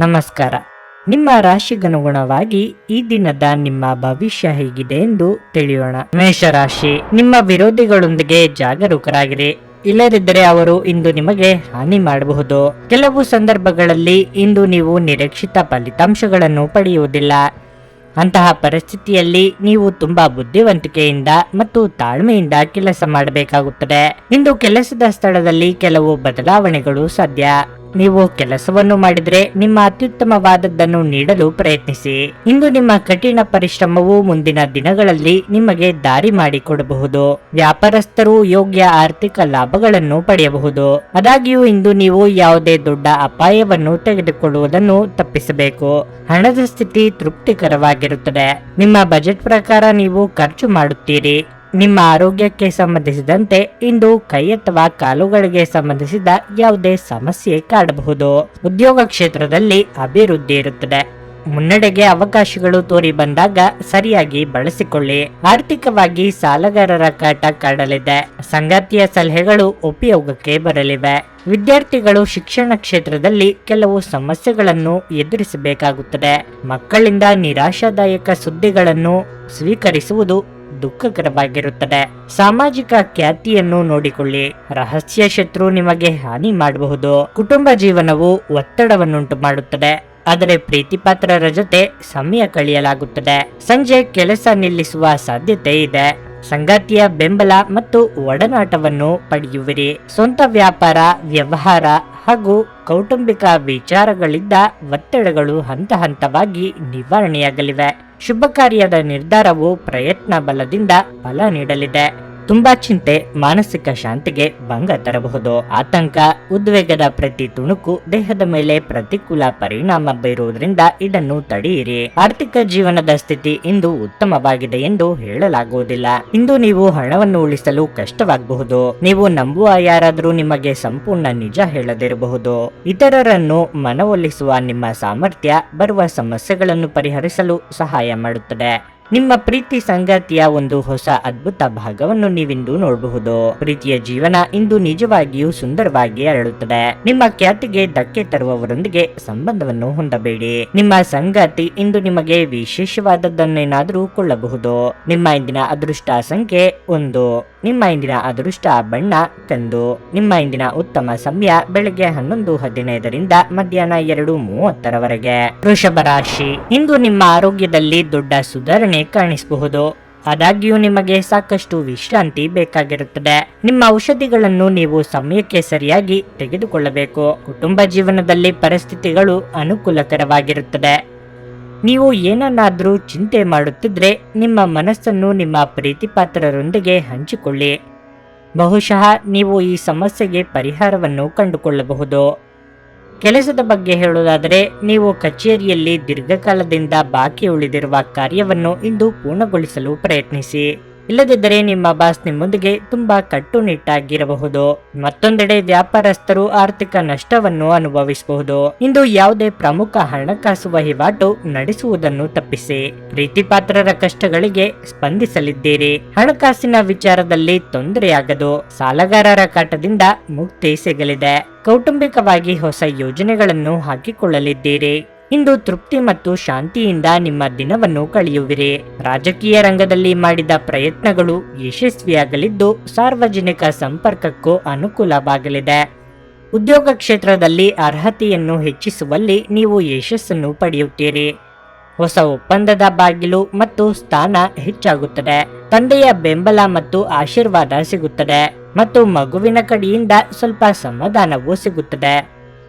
ನಮಸ್ಕಾರ. ನಿಮ್ಮ ರಾಶಿಗನುಗುಣವಾಗಿ ಈ ದಿನದ ನಿಮ್ಮ ಭವಿಷ್ಯ ಹೇಗಿದೆ ಎಂದು ತಿಳಿಯೋಣ. ಮೇಷರಾಶಿ, ನಿಮ್ಮ ವಿರೋಧಿಗಳೊಂದಿಗೆ ಜಾಗರೂಕರಾಗಿರಿ. ಇಲ್ಲದಿದ್ದರೆ ಅವರು ಇಂದು ನಿಮಗೆ ಹಾನಿ ಮಾಡಬಹುದು. ಕೆಲವು ಸಂದರ್ಭಗಳಲ್ಲಿ ಇಂದು ನೀವು ನಿರೀಕ್ಷಿತ ಫಲಿತಾಂಶಗಳನ್ನು ಪಡೆಯುವುದಿಲ್ಲ. ಅಂತಹ ಪರಿಸ್ಥಿತಿಯಲ್ಲಿ ನೀವು ತುಂಬಾ ಬುದ್ಧಿವಂತಿಕೆಯಿಂದ ಮತ್ತು ತಾಳ್ಮೆಯಿಂದ ಕೆಲಸ ಮಾಡಬೇಕಾಗುತ್ತದೆ. ಇಂದು ಕೆಲಸದ ಸ್ಥಳದಲ್ಲಿ ಕೆಲವು ಬದಲಾವಣೆಗಳು ಸಾಧ್ಯ. ನೀವು ಕೆಲಸವನ್ನು ಮಾಡಿದರೆ ನಿಮ್ಮ ಅತ್ಯುತ್ತಮವಾದದ್ದನ್ನು ನೀಡಲು ಪ್ರಯತ್ನಿಸಿ. ಇಂದು ನಿಮ್ಮ ಕಠಿಣ ಪರಿಶ್ರಮವು ಮುಂದಿನ ದಿನಗಳಲ್ಲಿ ನಿಮಗೆ ದಾರಿ ಮಾಡಿಕೊಡಬಹುದು. ವ್ಯಾಪಾರಸ್ಥರು ಯೋಗ್ಯ ಆರ್ಥಿಕ ಲಾಭಗಳನ್ನು ಪಡೆಯಬಹುದು. ಆದಾಗ್ಯೂ ಇಂದು ನೀವು ಯಾವುದೇ ದೊಡ್ಡ ಅಪಾಯವನ್ನು ತೆಗೆದುಕೊಳ್ಳುವುದನ್ನು ತಪ್ಪಿಸಬೇಕು. ಹಣದ ಸ್ಥಿತಿ ತೃಪ್ತಿಕರವಾಗಿರುತ್ತದೆ. ನಿಮ್ಮ ಬಜೆಟ್ ಪ್ರಕಾರ ನೀವು ಖರ್ಚು ಮಾಡುತ್ತೀರಿ. ನಿಮ್ಮ ಆರೋಗ್ಯಕ್ಕೆ ಸಂಬಂಧಿಸಿದಂತೆ ಇಂದು ಕೈ ಅಥವಾ ಕಾಲುಗಳಿಗೆ ಸಂಬಂಧಿಸಿದ ಯಾವುದೇ ಸಮಸ್ಯೆ ಕಾಡಬಹುದು. ಉದ್ಯೋಗ ಕ್ಷೇತ್ರದಲ್ಲಿ ಅಭಿವೃದ್ಧಿ ಇರುತ್ತದೆ. ಮುನ್ನಡೆಗೆ ಅವಕಾಶಗಳು ತೋರಿ ಬಂದಾಗ ಸರಿಯಾಗಿ ಬಳಸಿಕೊಳ್ಳಿ. ಆರ್ಥಿಕವಾಗಿ ಸಾಲಗಾರರ ಕಾಟ ಕಾಡಲಿದೆ. ಸಂಗಾತಿಯ ಸಲಹೆಗಳು ಉಪಯೋಗಕ್ಕೆ ಬರಲಿವೆ. ವಿದ್ಯಾರ್ಥಿಗಳು ಶಿಕ್ಷಣ ಕ್ಷೇತ್ರದಲ್ಲಿ ಕೆಲವು ಸಮಸ್ಯೆಗಳನ್ನು ಎದುರಿಸಬೇಕಾಗುತ್ತದೆ. ಮಕ್ಕಳಿಂದ ನಿರಾಶಾದಾಯಕ ಸುದ್ದಿಗಳನ್ನು ಸ್ವೀಕರಿಸುವುದು ದುಃಖಕರವಾಗಿರುತ್ತದೆ. ಸಾಮಾಜಿಕ ಖ್ಯಾತಿಯನ್ನು ನೋಡಿಕೊಳ್ಳಿ. ರಹಸ್ಯ ಶತ್ರು ನಿಮಗೆ ಹಾನಿ ಮಾಡಬಹುದು. ಕುಟುಂಬ ಜೀವನವು ಒತ್ತಡವನ್ನುಂಟು ಮಾಡುತ್ತದೆ. ಆದರೆ ಪ್ರೀತಿಪಾತ್ರರ ಜೊತೆ ಸಮಯ ಕಳೆಯಲಾಗುತ್ತದೆ. ಸಂಜೆ ಕೆಲಸ ನಿಲ್ಲಿಸುವ ಸಾಧ್ಯತೆ ಇದೆ. ಸಂಗಾತಿಯ ಬೆಂಬಲ ಮತ್ತು ಒಡನಾಟವನ್ನು ಪಡೆಯುವಿರಿ. ಸ್ವಂತ ವ್ಯಾಪಾರ, ವ್ಯವಹಾರ ಹಾಗೂ ಕೌಟುಂಬಿಕ ವಿಚಾರಗಳಿಂದ ಒತ್ತಡಗಳು ಹಂತ ಹಂತವಾಗಿ ನಿವಾರಣೆಯಾಗಲಿವೆ. ಶುಭ ಕಾರ್ಯದ ನಿರ್ಧಾರವು ಪ್ರಯತ್ನ ಬಲದಿಂದ ಫಲ ನೀಡಲಿದೆ. ತುಂಬಾ ಚಿಂತೆ ಮಾನಸಿಕ ಶಾಂತಿಗೆ ಭಂಗ ತರಬಹುದು. ಆತಂಕ, ಉದ್ವೇಗದ ಪ್ರತಿ ತುಣುಕು ದೇಹದ ಮೇಲೆ ಪ್ರತಿಕೂಲ ಪರಿಣಾಮ ಬೀರುವುದರಿಂದ ಇದನ್ನು ತಡೆಯಿರಿ. ಆರ್ಥಿಕ ಜೀವನದ ಸ್ಥಿತಿ ಇಂದು ಉತ್ತಮವಾಗಿದೆ ಎಂದು ಹೇಳಲಾಗುವುದಿಲ್ಲ. ಇಂದು ನೀವು ಹಣವನ್ನು ಉಳಿಸಲು ಕಷ್ಟವಾಗಬಹುದು. ನೀವು ನಂಬುವ ಯಾರಾದರೂ ನಿಮಗೆ ಸಂಪೂರ್ಣ ನಿಜ ಹೇಳದಿರಬಹುದು. ಇತರರನ್ನು ಮನವೊಲಿಸುವ ನಿಮ್ಮ ಸಾಮರ್ಥ್ಯ ಬರುವ ಸಮಸ್ಯೆಗಳನ್ನು ಪರಿಹರಿಸಲು ಸಹಾಯ ಮಾಡುತ್ತದೆ. ನಿಮ್ಮ ಪ್ರೀತಿ ಸಂಗಾತಿಯ ಒಂದು ಹೊಸ ಅದ್ಭುತ ಭಾಗವನ್ನು ನೀವಿಂದು ನೋಡಬಹುದು. ಪ್ರೀತಿಯ ಜೀವನ ಇಂದು ನಿಜವಾಗಿಯೂ ಸುಂದರವಾಗಿ ಅರಳುತ್ತದೆ. ನಿಮ್ಮ ಖ್ಯಾತಿಗೆ ಧಕ್ಕೆ ತರುವವರೊಂದಿಗೆ ಸಂಬಂಧವನ್ನು ಹೊಂದಬೇಡಿ. ನಿಮ್ಮ ಸಂಗಾತಿ ಇಂದು ನಿಮಗೆ ವಿಶೇಷವಾದದ್ದನ್ನೇನಾದರೂ ಕೊಳ್ಳಬಹುದು. ನಿಮ್ಮ ಇಂದಿನ ಅದೃಷ್ಟ ಸಂಖ್ಯೆ 1. ನಿಮ್ಮ ಇಂದಿನ ಅದೃಷ್ಟ ಬಣ್ಣ ಕಂದು. ನಿಮ್ಮ ಇಂದಿನ ಉತ್ತಮ ಸಮಯ ಬೆಳಗ್ಗೆ 11:15 ಮಧ್ಯಾಹ್ನ 2:30 ವೃಷಭ ರಾಶಿ, ಇಂದು ನಿಮ್ಮ ಆರೋಗ್ಯದಲ್ಲಿ ದೊಡ್ಡ ಸುಧಾರಣೆ ಕಾಣಿಸಬಹುದು. ಆದಾಗ್ಯೂ ನಿಮಗೆ ಸಾಕಷ್ಟು ವಿಶ್ರಾಂತಿ ಬೇಕಾಗಿರುತ್ತದೆ. ನಿಮ್ಮ ಔಷಧಿಗಳನ್ನು ನೀವು ಸಮಯಕ್ಕೆ ಸರಿಯಾಗಿ ತೆಗೆದುಕೊಳ್ಳಬೇಕು. ಕುಟುಂಬ ಜೀವನದಲ್ಲಿ ಪರಿಸ್ಥಿತಿಗಳು ಅನುಕೂಲಕರವಾಗಿರುತ್ತದೆ. ನೀವು ಏನನ್ನಾದರೂ ಚಿಂತೆ ಮಾಡುತ್ತಿದ್ರೆ ನಿಮ್ಮ ಮನಸ್ಸನ್ನು ನಿಮ್ಮ ಪ್ರೀತಿಪಾತ್ರರೊಂದಿಗೆ ಹಂಚಿಕೊಳ್ಳಿ. ಬಹುಶಃ ನೀವು ಈ ಸಮಸ್ಯೆಗೆ ಪರಿಹಾರವನ್ನು ಕಂಡುಕೊಳ್ಳಬಹುದು. ಕೆಲಸದ ಬಗ್ಗೆ ಹೇಳುವುದಾದರೆ, ನೀವು ಕಚೇರಿಯಲ್ಲಿ ದೀರ್ಘಕಾಲದಿಂದ ಬಾಕಿ ಉಳಿದಿರುವ ಕಾರ್ಯವನ್ನು ಇಂದು ಪೂರ್ಣಗೊಳಿಸಲು ಪ್ರಯತ್ನಿಸಿ. ಇಲ್ಲದಿದ್ದರೆ ನಿಮ್ಮ ಬಾಸ್ ನಿಮ್ಮೊಂದಿಗೆ ತುಂಬಾ ಕಟ್ಟುನಿಟ್ಟಾಗಿರಬಹುದು. ಮತ್ತೊಂದೆಡೆ ವ್ಯಾಪಾರಸ್ಥರು ಆರ್ಥಿಕ ನಷ್ಟವನ್ನು ಅನುಭವಿಸಬಹುದು. ಇಂದು ಯಾವುದೇ ಪ್ರಮುಖ ಹಣಕಾಸು ವಹಿವಾಟು ನಡೆಸುವುದನ್ನು ತಪ್ಪಿಸಿ. ಪ್ರೀತಿಪಾತ್ರರ ಕಷ್ಟಗಳಿಗೆ ಸ್ಪಂದಿಸಲಿದ್ದೀರಿ. ಹಣಕಾಸಿನ ವಿಚಾರದಲ್ಲಿ ತೊಂದರೆಯಾಗದು. ಸಾಲಗಾರರ ಕಾಟದಿಂದ ಮುಕ್ತಿ ಸಿಗಲಿದೆ. ಕೌಟುಂಬಿಕವಾಗಿ ಹೊಸ ಯೋಜನೆಗಳನ್ನು ಹಾಕಿಕೊಳ್ಳಲಿದ್ದೀರಿ. ಇಂದು ತೃಪ್ತಿ ಮತ್ತು ಶಾಂತಿಯಿಂದ ನಿಮ್ಮ ದಿನವನ್ನು ಕಳೆಯುವಿರಿ. ರಾಜಕೀಯ ರಂಗದಲ್ಲಿ ಮಾಡಿದ ಪ್ರಯತ್ನಗಳು ಯಶಸ್ವಿಯಾಗಲಿದ್ದು ಸಾರ್ವಜನಿಕ ಸಂಪರ್ಕಕ್ಕೂ ಅನುಕೂಲವಾಗಲಿದೆ. ಉದ್ಯೋಗ ಕ್ಷೇತ್ರದಲ್ಲಿ ಅರ್ಹತೆಯನ್ನು ಹೆಚ್ಚಿಸುವಲ್ಲಿ ನೀವು ಯಶಸ್ಸನ್ನು ಪಡೆಯುತ್ತೀರಿ. ಹೊಸ ಒಪ್ಪಂದದ ಬಾಗಿಲು ಮತ್ತು ಸ್ಥಾನ ಹೆಚ್ಚಾಗುತ್ತದೆ. ತಂದೆಯ ಬೆಂಬಲ ಮತ್ತು ಆಶೀರ್ವಾದ ಸಿಗುತ್ತದೆ ಮತ್ತು ಮಗುವಿನ ಕಡೆಯಿಂದ ಸ್ವಲ್ಪ ಸಮಾಧಾನವೂ ಸಿಗುತ್ತದೆ.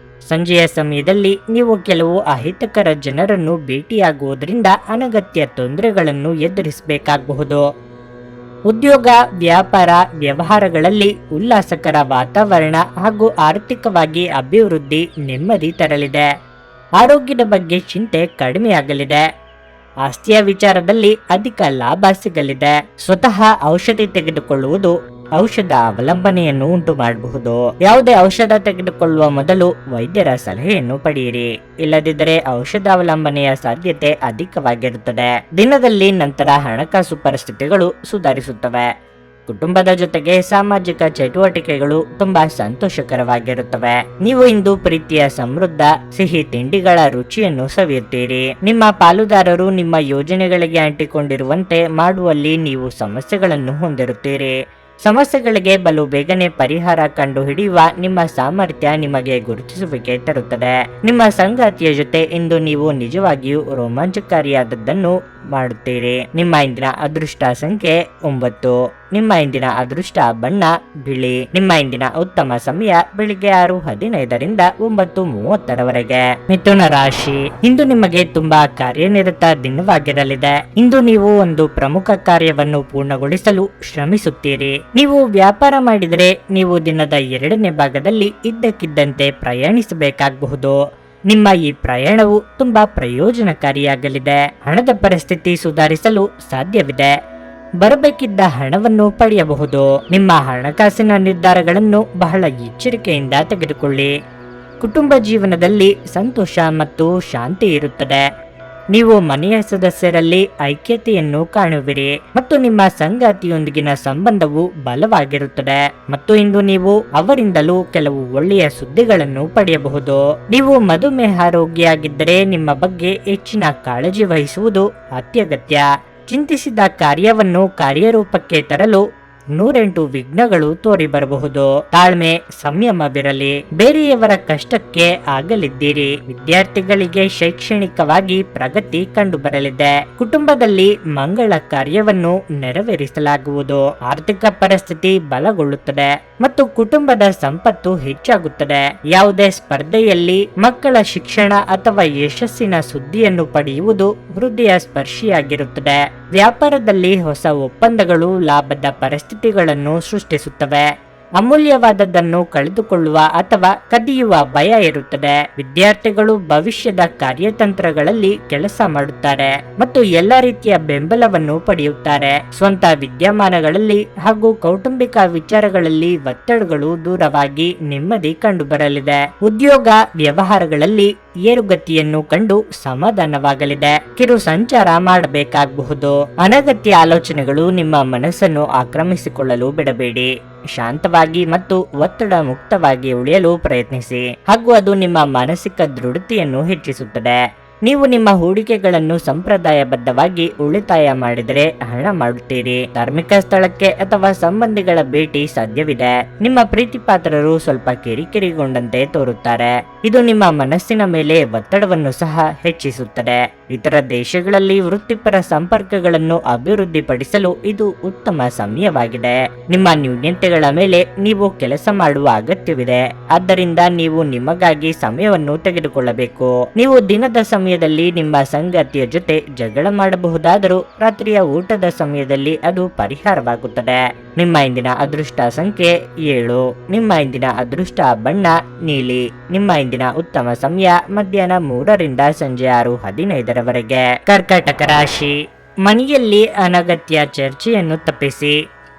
ಸಂಜೆಯ ಸಮಯದಲ್ಲಿ ನೀವು ಕೆಲವು ಅಹಿತಕರ ಜನರನ್ನು ಭೇಟಿಯಾಗುವುದರಿಂದ ಅನಗತ್ಯ ತೊಂದರೆಗಳನ್ನು ಎದುರಿಸಬೇಕಾಗಬಹುದು. ಉದ್ಯೋಗ, ವ್ಯಾಪಾರ, ವ್ಯವಹಾರಗಳಲ್ಲಿ ಉಲ್ಲಾಸಕರ ವಾತಾವರಣ ಹಾಗೂ ಆರ್ಥಿಕವಾಗಿ ಅಭಿವೃದ್ಧಿ ನೆಮ್ಮದಿ ತರಲಿದೆ. ಆರೋಗ್ಯದ ಬಗ್ಗೆ ಚಿಂತೆ ಕಡಿಮೆಯಾಗಲಿದೆ. ಆಸ್ತಿಯ ವಿಚಾರದಲ್ಲಿ ಅಧಿಕ ಲಾಭ ಸಿಗಲಿದೆ. ಸ್ವತಃ ಔಷಧಿ ತೆಗೆದುಕೊಳ್ಳುವುದು ಔಷಧ ಅವಲಂಬನೆಯನ್ನು ಉಂಟು ಮಾಡಬಹುದು. ಯಾವುದೇ ಔಷಧ ತೆಗೆದುಕೊಳ್ಳುವ ಮೊದಲು ವೈದ್ಯರ ಸಲಹೆಯನ್ನು ಪಡೆಯಿರಿ. ಇಲ್ಲದಿದ್ದರೆ ಔಷಧ ಅವಲಂಬನೆಯ ಸಾಧ್ಯತೆ ಅಧಿಕವಾಗಿರುತ್ತದೆ. ದಿನದಲ್ಲಿ ನಂತರ ಹಣಕಾಸು ಪರಿಸ್ಥಿತಿಗಳು ಸುಧಾರಿಸುತ್ತವೆ. ಕುಟುಂಬದ ಜೊತೆಗೆ ಸಾಮಾಜಿಕ ಚಟುವಟಿಕೆಗಳು ತುಂಬಾ ಸಂತೋಷಕರವಾಗಿರುತ್ತವೆ. ನೀವು ಇಂದು ಪ್ರೀತಿಯ ಸಮೃದ್ಧ ಸಿಹಿ ತಿಂಡಿಗಳ ರುಚಿಯನ್ನು ಸವಿಯುತ್ತೀರಿ. ನಿಮ್ಮ ಪಾಲುದಾರರು ನಿಮ್ಮ ಯೋಜನೆಗಳಿಗೆ ಅಂಟಿಕೊಂಡಿರುವಂತೆ ಮಾಡುವಲ್ಲಿ ನೀವು ಸಮಸ್ಯೆಗಳನ್ನು ಹೊಂದಿರುತ್ತೀರಿ. ಸಮಸ್ಯೆಗಳಿಗೆ ಬಲು ಬೇಗನೆ ಪರಿಹಾರ ಕಂಡು ಹಿಡಿಯುವ ನಿಮ್ಮ ಸಾಮರ್ಥ್ಯ ನಿಮಗೆ ಗುರುತಿಸುವಿಕೆ ತರುತ್ತದೆ. ನಿಮ್ಮ ಸಂಗಾತಿಯ ಜೊತೆ ಇಂದು ನೀವು ನಿಜವಾಗಿಯೂ ರೋಮಾಂಚಕಾರಿಯಾದದ್ದನ್ನು ಮಾಡುತ್ತೀರಿ. ನಿಮ್ಮ ಇಂದಿನ ಅದೃಷ್ಟ ಸಂಖ್ಯೆ 9. ನಿಮ್ಮ ಇಂದಿನ ಅದೃಷ್ಟ ಬಣ್ಣ ಬಿಳಿ. ನಿಮ್ಮ ಇಂದಿನ ಉತ್ತಮ ಸಮಯ ಬೆಳಿಗ್ಗೆ 6:15 ರಿಂದ 9:30 ಮಿಥುನ ರಾಶಿ, ಇಂದು ನಿಮಗೆ ತುಂಬಾ ಕಾರ್ಯನಿರತ ದಿನವಾಗಿರಲಿದೆ. ಇಂದು ನೀವು ಒಂದು ಪ್ರಮುಖ ಕಾರ್ಯವನ್ನು ಪೂರ್ಣಗೊಳಿಸಲು ಶ್ರಮಿಸುತ್ತೀರಿ. ನೀವು ವ್ಯಾಪಾರ ಮಾಡಿದರೆ ನೀವು ದಿನದ 2ನೇ ಭಾಗದಲ್ಲಿ ಇದ್ದಕ್ಕಿದ್ದಂತೆ ಪ್ರಯಾಣಿಸಬೇಕಾಗಬಹುದು. ನಿಮ್ಮ ಈ ಪ್ರಯಾಣವು ತುಂಬಾ ಪ್ರಯೋಜನಕಾರಿಯಾಗಲಿದೆ. ಹಣದ ಪರಿಸ್ಥಿತಿ ಸುಧಾರಿಸಲು ಸಾಧ್ಯವಿದೆ. ಬರಬೇಕಿದ್ದ ಹಣವನ್ನು ಪಡೆಯಬಹುದು. ನಿಮ್ಮ ಹಣಕಾಸಿನ ನಿರ್ಧಾರಗಳನ್ನು ಬಹಳ ಎಚ್ಚರಿಕೆಯಿಂದ ತೆಗೆದುಕೊಳ್ಳಿ. ಕುಟುಂಬ ಜೀವನದಲ್ಲಿ ಸಂತೋಷ ಮತ್ತು ಶಾಂತಿ ಇರುತ್ತದೆ. ನೀವು ಮನೆಯ ಸದಸ್ಯರಲ್ಲಿ ಐಕ್ಯತೆಯನ್ನು ಕಾಣುವಿರಿ ಮತ್ತು ನಿಮ್ಮ ಸಂಗಾತಿಯೊಂದಿಗಿನ ಸಂಬಂಧವು ಬಲವಾಗಿರುತ್ತದೆ ಮತ್ತು ಇಂದು ನೀವು ಅವರಿಂದಲೂ ಕೆಲವು ಒಳ್ಳೆಯ ಸುದ್ದಿಗಳನ್ನು ಪಡೆಯಬಹುದು. ನೀವು ಮಧುಮೇಹ ರೋಗಿಯಾಗಿದ್ದರೆ ನಿಮ್ಮ ಬಗ್ಗೆ ಹೆಚ್ಚಿನ ಕಾಳಜಿ ವಹಿಸುವುದು ಅತ್ಯಗತ್ಯ. ಚಿಂತಿಸಿದ ಕಾರ್ಯವನ್ನು ಕಾರ್ಯರೂಪಕ್ಕೆ ತರಲು 108 ವಿಘ್ನಗಳು ತೋರಿ ಬರಬಹುದು. ತಾಳ್ಮೆ ಸಂಯಮವಿರಲಿ. ಬೇರೆಯವರ ಕಷ್ಟಕ್ಕೆ ಆಗಲಿದ್ದೀರಿ. ವಿದ್ಯಾರ್ಥಿಗಳಿಗೆ ಶೈಕ್ಷಣಿಕವಾಗಿ ಪ್ರಗತಿ ಕಂಡು ಬರಲಿದೆ. ಕುಟುಂಬದಲ್ಲಿ ಮಂಗಳ ಕಾರ್ಯವನ್ನು ನೆರವೇರಿಸಲಾಗುವುದು. ಆರ್ಥಿಕ ಪರಿಸ್ಥಿತಿ ಬಲಗೊಳ್ಳುತ್ತದೆ ಮತ್ತು ಕುಟುಂಬದ ಸಂಪತ್ತು ಹೆಚ್ಚಾಗುತ್ತದೆ. ಯಾವುದೇ ಸ್ಪರ್ಧೆಯಲ್ಲಿ ಮಕ್ಕಳ ಶಿಕ್ಷಣ ಅಥವಾ ಯಶಸ್ಸಿನ ಸುದ್ದಿಯನ್ನು ಪಡೆಯುವುದು ಹೃದಯ ಸ್ಪರ್ಶಿಯಾಗಿರುತ್ತದೆ. ವ್ಯಾಪಾರದಲ್ಲಿ ಹೊಸ ಒಪ್ಪಂದಗಳು ಲಾಭದ ಪರಿಸ್ಥಿತಿಗಳನ್ನು ಸೃಷ್ಟಿಸುತ್ತವೆ. ಅಮೂಲ್ಯವಾದದ್ದನ್ನು ಕಳೆದುಕೊಳ್ಳುವ ಅಥವಾ ಕದಿಯುವ ಭಯ ಇರುತ್ತದೆ. ವಿದ್ಯಾರ್ಥಿಗಳು ಭವಿಷ್ಯದ ಕಾರ್ಯತಂತ್ರಗಳಲ್ಲಿ ಕೆಲಸ ಮಾಡುತ್ತಾರೆ ಮತ್ತು ಎಲ್ಲ ರೀತಿಯ ಬೆಂಬಲವನ್ನು ಪಡೆಯುತ್ತಾರೆ. ಸ್ವಂತ ವಿದ್ಯಮಾನಗಳಲ್ಲಿ ಹಾಗೂ ಕೌಟುಂಬಿಕ ವಿಚಾರಗಳಲ್ಲಿ ಒತ್ತಡಗಳು ದೂರವಾಗಿ ನೆಮ್ಮದಿ ಕಂಡುಬರಲಿದೆ. ಉದ್ಯೋಗ ವ್ಯವಹಾರಗಳಲ್ಲಿ ಏರುಗತಿಯನ್ನು ಕಂಡು ಸಮಾಧಾನವಾಗಲಿದೆ. ಕಿರು ಸಂಚಾರ ಮಾಡಬೇಕಾಗಬಹುದು. ಅನಗತ್ಯ ಆಲೋಚನೆಗಳು ನಿಮ್ಮ ಮನಸ್ಸನ್ನು ಆಕ್ರಮಿಸಿಕೊಳ್ಳಲು ಬಿಡಬೇಡಿ. ಶಾಂತವಾಗಿ ಮತ್ತು ಒತ್ತಡ ಮುಕ್ತವಾಗಿ ಉಳಿಯಲು ಪ್ರಯತ್ನಿಸಿ ಹಾಗೂ ಅದು ನಿಮ್ಮ ಮಾನಸಿಕ ದೃಢತೆಯನ್ನು ಹೆಚ್ಚಿಸುತ್ತದೆ. ನೀವು ನಿಮ್ಮ ಹೂಡಿಕೆಗಳನ್ನು ಸಂಪ್ರದಾಯಬದ್ಧವಾಗಿ ಉಳಿತಾಯ ಮಾಡಿದರೆ ಹಣ ಮಾಡುತ್ತೀರಿ. ಧಾರ್ಮಿಕ ಸ್ಥಳಕ್ಕೆ ಅಥವಾ ಸಂಬಂಧಿಗಳ ಭೇಟಿ ಸಾಧ್ಯವಿದೆ. ನಿಮ್ಮ ಪ್ರೀತಿ ಪಾತ್ರರು ಸ್ವಲ್ಪ ಕಿರಿಕಿರಿಗೊಂಡಂತೆ ತೋರುತ್ತಾರೆ. ಇದು ನಿಮ್ಮ ಮನಸ್ಸಿನ ಮೇಲೆ ಒತ್ತಡವನ್ನು ಸಹ ಹೆಚ್ಚಿಸುತ್ತದೆ. ಇತರ ದೇಶಗಳಲ್ಲಿ ವೃತ್ತಿಪರ ಸಂಪರ್ಕಗಳನ್ನು ಅಭಿವೃದ್ಧಿಪಡಿಸಲು ಇದು ಉತ್ತಮ ಸಮಯವಾಗಿದೆ. ನಿಮ್ಮ ನ್ಯೂನತೆಗಳ ಮೇಲೆ ನೀವು ಕೆಲಸ ಮಾಡುವ ಅಗತ್ಯವಿದೆ. ಆದ್ದರಿಂದ ನೀವು ನಿಮಗಾಗಿ ಸಮಯವನ್ನು ತೆಗೆದುಕೊಳ್ಳಬೇಕು. ನೀವು ದಿನದ ಸಮಯದಲ್ಲಿ ನಿಮ್ಮ ಸಂಗಾತಿಯ ಜೊತೆ ಜಗಳ ಮಾಡಬಹುದಾದರೂ ರಾತ್ರಿಯ ಊಟದ ಸಮಯದಲ್ಲಿ ಅದು ಪರಿಹಾರವಾಗುತ್ತದೆ. ನಿಮ್ಮ ಇಂದಿನ ಅದೃಷ್ಟ ಸಂಖ್ಯೆ 7. ನಿಮ್ಮ ಇಂದಿನ ಅದೃಷ್ಟ ಬಣ್ಣ ನೀಲಿ. ನಿಮ್ಮ ಇಂದಿನ ಉತ್ತಮ ಸಮಯ ಮಧ್ಯಾಹ್ನ 3 ರಿಂದ ಸಂಜೆ 6:15 ಕರ್ಕಾಟಕ ರಾಶಿ, ಮನೆಯಲ್ಲಿ ಅನಗತ್ಯ ಚರ್ಚೆಯನ್ನು ತಪ್ಪಿಸಿ.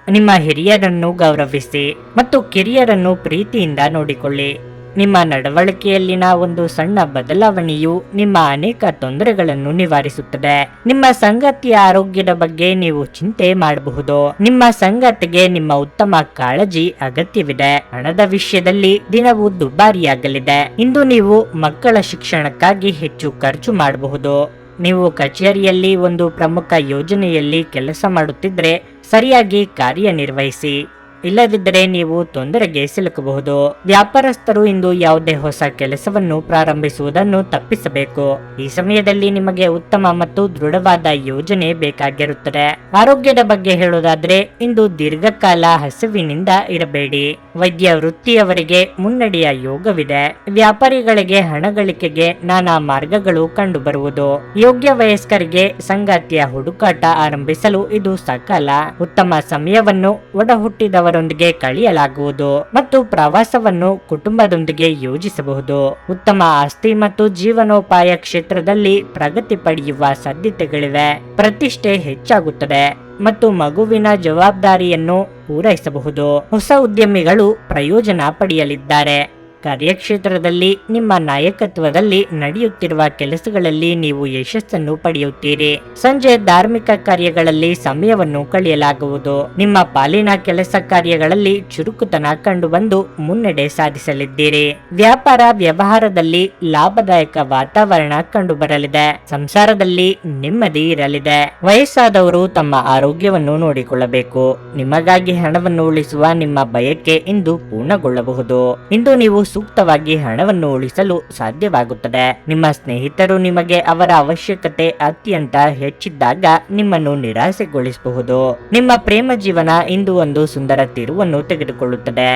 ನಿಮ್ಮ ಹಿರಿಯರನ್ನು ಗೌರವಿಸಿ ಮತ್ತು ಕಿರಿಯರನ್ನು ಪ್ರೀತಿಯಿಂದ ನೋಡಿಕೊಳ್ಳಿ. ನಿಮ್ಮ ನಡವಳಿಕೆಯಲ್ಲಿನ ಒಂದು ಸಣ್ಣ ಬದಲಾವಣೆಯು ನಿಮ್ಮ ಅನೇಕ ತೊಂದರೆಗಳನ್ನು ನಿವಾರಿಸುತ್ತದೆ. ನಿಮ್ಮ ಸಂಗಾತಿಯ ಆರೋಗ್ಯದ ಬಗ್ಗೆ ನೀವು ಚಿಂತೆ ಮಾಡಬಹುದು. ನಿಮ್ಮ ಸಂಗಾತಿಗೆ ನಿಮ್ಮ ಉತ್ತಮ ಕಾಳಜಿ ಅಗತ್ಯವಿದೆ. ಹಣದ ವಿಷಯದಲ್ಲಿ ದಿನವು ದುಬಾರಿಯಾಗಲಿದೆ. ಇಂದು ನೀವು ಮಕ್ಕಳ ಶಿಕ್ಷಣಕ್ಕಾಗಿ ಹೆಚ್ಚು ಖರ್ಚು ಮಾಡಬಹುದು. ನೀವು ಕಚೇರಿಯಲ್ಲಿ ಒಂದು ಪ್ರಮುಖ ಯೋಜನೆಯಲ್ಲಿ ಕೆಲಸ ಮಾಡುತ್ತಿದ್ದರೆ ಸರಿಯಾಗಿ ಕಾರ್ಯನಿರ್ವಹಿಸಿ. ಇಲ್ಲದಿದ್ದರೆ ನೀವು ತೊಂದರೆಗೆ ಸಿಲುಕಬಹುದು. ವ್ಯಾಪಾರಸ್ಥರು ಇಂದು ಯಾವುದೇ ಹೊಸ ಕೆಲಸವನ್ನು ಪ್ರಾರಂಭಿಸುವುದನ್ನು ತಪ್ಪಿಸಬೇಕು. ಈ ಸಮಯದಲ್ಲಿ ನಿಮಗೆ ಉತ್ತಮ ಮತ್ತು ದೃಢವಾದ ಯೋಜನೆ ಬೇಕಾಗಿರುತ್ತದೆ. ಆರೋಗ್ಯದ ಬಗ್ಗೆ ಹೇಳುವುದಾದ್ರೆ ಇಂದು ದೀರ್ಘಕಾಲ ಹಸಿವಿನಿಂದ ಇರಬೇಡಿ. ವೈದ್ಯ ವೃತ್ತಿಯವರಿಗೆ ಮುನ್ನಡೆಯ ಯೋಗವಿದೆ. ವ್ಯಾಪಾರಿಗಳಿಗೆ ಹಣ ಗಳಿಕೆಗೆ ನಾನಾ ಮಾರ್ಗಗಳು ಕಂಡುಬರುವುದು. ಯೋಗ್ಯ ವಯಸ್ಕರಿಗೆ ಸಂಗಾತಿಯ ಹುಡುಕಾಟ ಆರಂಭಿಸಲು ಇದು ಸಕಾಲ. ಉತ್ತಮ ಸಮಯವನ್ನು ಒಡ ಹುಟ್ಟಿದವರೊಂದಿಗೆ ಕಳೆಯಲಾಗುವುದು ಮತ್ತು ಪ್ರವಾಸವನ್ನು ಕುಟುಂಬದೊಂದಿಗೆ ಯೋಜಿಸಬಹುದು. ಉತ್ತಮ ಆಸ್ತಿ ಮತ್ತು ಜೀವನೋಪಾಯ ಕ್ಷೇತ್ರದಲ್ಲಿ ಪ್ರಗತಿ ಪಡೆಯುವ ಸಾಧ್ಯತೆಗಳಿವೆ. ಪ್ರತಿಷ್ಠೆ ಹೆಚ್ಚಾಗುತ್ತದೆ ಮತ್ತು ಮಗುವಿನ ಜವಾಬ್ದಾರಿಯನ್ನು ಪೂರೈಸಬಹುದು. ಹೊಸ ಉದ್ಯಮಿಗಳು ಪ್ರಯೋಜನ ಪಡೆಯಲಿದ್ದಾರೆ. ಕಾರ್ಯಕ್ಷೇತ್ರದಲ್ಲಿ ನಿಮ್ಮ ನಾಯಕತ್ವದಲ್ಲಿ ನಡೆಯುತ್ತಿರುವ ಕೆಲಸಗಳಲ್ಲಿ ನೀವು ಯಶಸ್ಸನ್ನು ಪಡೆಯುತ್ತೀರಿ. ಸಂಜೆ ಧಾರ್ಮಿಕ ಕಾರ್ಯಗಳಲ್ಲಿ ಸಮಯವನ್ನು ಕಳೆಯಲಾಗುವುದು. ನಿಮ್ಮ ಪಾಲಿನ ಕೆಲಸ ಕಾರ್ಯಗಳಲ್ಲಿ ಚುರುಕುತನ ಕಂಡುಬಂದು ಮುನ್ನಡೆ ಸಾಧಿಸಲಿದ್ದೀರಿ. ವ್ಯಾಪಾರ ವ್ಯವಹಾರದಲ್ಲಿ ಲಾಭದಾಯಕ ವಾತಾವರಣ ಕಂಡುಬರಲಿದೆ. ಸಂಸಾರದಲ್ಲಿ ನೆಮ್ಮದಿ ಇರಲಿದೆ. ವಯಸ್ಸಾದವರು ತಮ್ಮ ಆರೋಗ್ಯವನ್ನು ನೋಡಿಕೊಳ್ಳಬೇಕು. ನಿಮಗಾಗಿ ಹಣವನ್ನು ಉಳಿಸುವ ನಿಮ್ಮ ಬಯಕೆ ಇಂದು ಪೂರ್ಣಗೊಳ್ಳಬಹುದು. ಇಂದು ನೀವು ಸೂಕ್ತವಾಗಿ ಹಣವನ್ನು ಉಳಿಸಲು ಸಾಧ್ಯವಾಗುತ್ತದೆ. ನಿಮ್ಮ ಸ್ನೇಹಿತರು ನಿಮಗೆ ಅವರ ಅವಶ್ಯಕತೆ ಅತ್ಯಂತ ಹೆಚ್ಚಿದ್ದಾಗ ನಿಮ್ಮನ್ನು ನಿರಾಸೆಗೊಳಿಸಬಹುದು. ನಿಮ್ಮ ಪ್ರೇಮ ಜೀವನ ಇಂದು ಒಂದು ಸುಂದರ ತಿರುವನ್ನು ತೆಗೆದುಕೊಳ್ಳುತ್ತದೆ.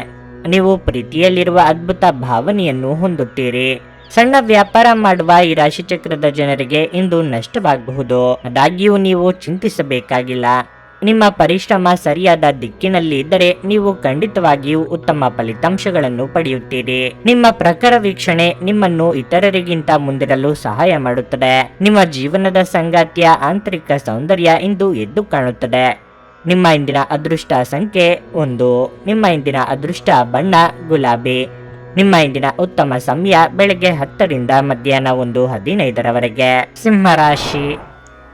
ನೀವು ಪ್ರೀತಿಯಲ್ಲಿರುವ ಅದ್ಭುತ ಭಾವನೆಯನ್ನು ಹೊಂದುತ್ತೀರಿ. ಸಣ್ಣ ವ್ಯಾಪಾರ ಮಾಡುವ ಈ ರಾಶಿಚಕ್ರದ ಜನರಿಗೆ ಇಂದು ನಷ್ಟವಾಗಬಹುದು. ಆದಾಗ್ಯೂ ನೀವು ಚಿಂತಿಸಬೇಕಾಗಿಲ್ಲ. ನಿಮ್ಮ ಪರಿಶ್ರಮ ಸರಿಯಾದ ದಿಕ್ಕಿನಲ್ಲಿ ಇದ್ದರೆ ನೀವು ಖಂಡಿತವಾಗಿಯೂ ಉತ್ತಮ ಫಲಿತಾಂಶಗಳನ್ನು ಪಡೆಯುತ್ತೀರಿ. ನಿಮ್ಮ ಪ್ರಖರ ವೀಕ್ಷಣೆ ನಿಮ್ಮನ್ನು ಇತರರಿಗಿಂತ ಮುಂದಿರಲು ಸಹಾಯ ಮಾಡುತ್ತದೆ. ನಿಮ್ಮ ಜೀವನದ ಸಂಗಾತಿಯ ಆಂತರಿಕ ಸೌಂದರ್ಯ ಇಂದು ಎದ್ದು ಕಾಣುತ್ತದೆ. ನಿಮ್ಮ ಇಂದಿನ ಅದೃಷ್ಟ ಸಂಖ್ಯೆ 1. ನಿಮ್ಮ ಇಂದಿನ ಅದೃಷ್ಟ ಬಣ್ಣ ಗುಲಾಬಿ. ನಿಮ್ಮ ಇಂದಿನ ಉತ್ತಮ ಸಮಯ ಬೆಳಗ್ಗೆ 10 ರಿಂದ ಮಧ್ಯಾಹ್ನ 1:15 ಸಿಂಹರಾಶಿ.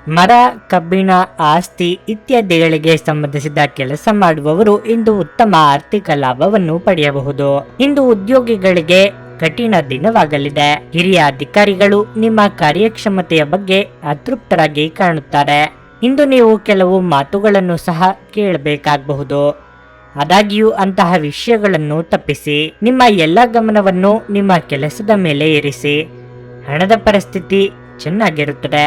ಮರ, ಕಬ್ಬಿಣ, ಆಸ್ತಿ ಇತ್ಯಾದಿಗಳಿಗೆ ಸಂಬಂಧಿಸಿದ ಕೆಲಸ ಮಾಡುವವರು ಇಂದು ಉತ್ತಮ ಆರ್ಥಿಕ ಲಾಭವನ್ನು ಪಡೆಯಬಹುದು. ಇಂದು ಉದ್ಯೋಗಿಗಳಿಗೆ ಕಠಿಣ ದಿನವಾಗಲಿದೆ. ಹಿರಿಯ ಅಧಿಕಾರಿಗಳು ನಿಮ್ಮ ಕಾರ್ಯಕ್ಷಮತೆಯ ಬಗ್ಗೆ ಅತೃಪ್ತರಾಗಿ ಕಾಣುತ್ತಾರೆ. ಇಂದು ನೀವು ಕೆಲವು ಮಾತುಗಳನ್ನು ಸಹ ಕೇಳಬೇಕಾಗಬಹುದು. ಆದಾಗ್ಯೂ ಅಂತಹ ವಿಷಯಗಳನ್ನು ತಪ್ಪಿಸಿ ನಿಮ್ಮ ಎಲ್ಲ ಗಮನವನ್ನು ನಿಮ್ಮ ಕೆಲಸದ ಮೇಲೆ ಇರಿಸಿ. ಹಣದ ಪರಿಸ್ಥಿತಿ ಚೆನ್ನಾಗಿರುತ್ತದೆ.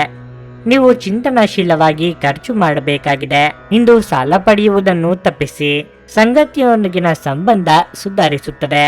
ನೀವು ಚಿಂತನಾಶೀಲವಾಗಿ ಖರ್ಚು ಮಾಡಬೇಕಾಗಿದೆ. ಇಂದು ಸಾಲ ಪಡೆಯುವುದನ್ನು ತಪ್ಪಿಸಿ. ಸಂಗಾತಿಯೊಂದಿಗಿನ ಸಂಬಂಧ ಸುಧಾರಿಸುತ್ತದೆ.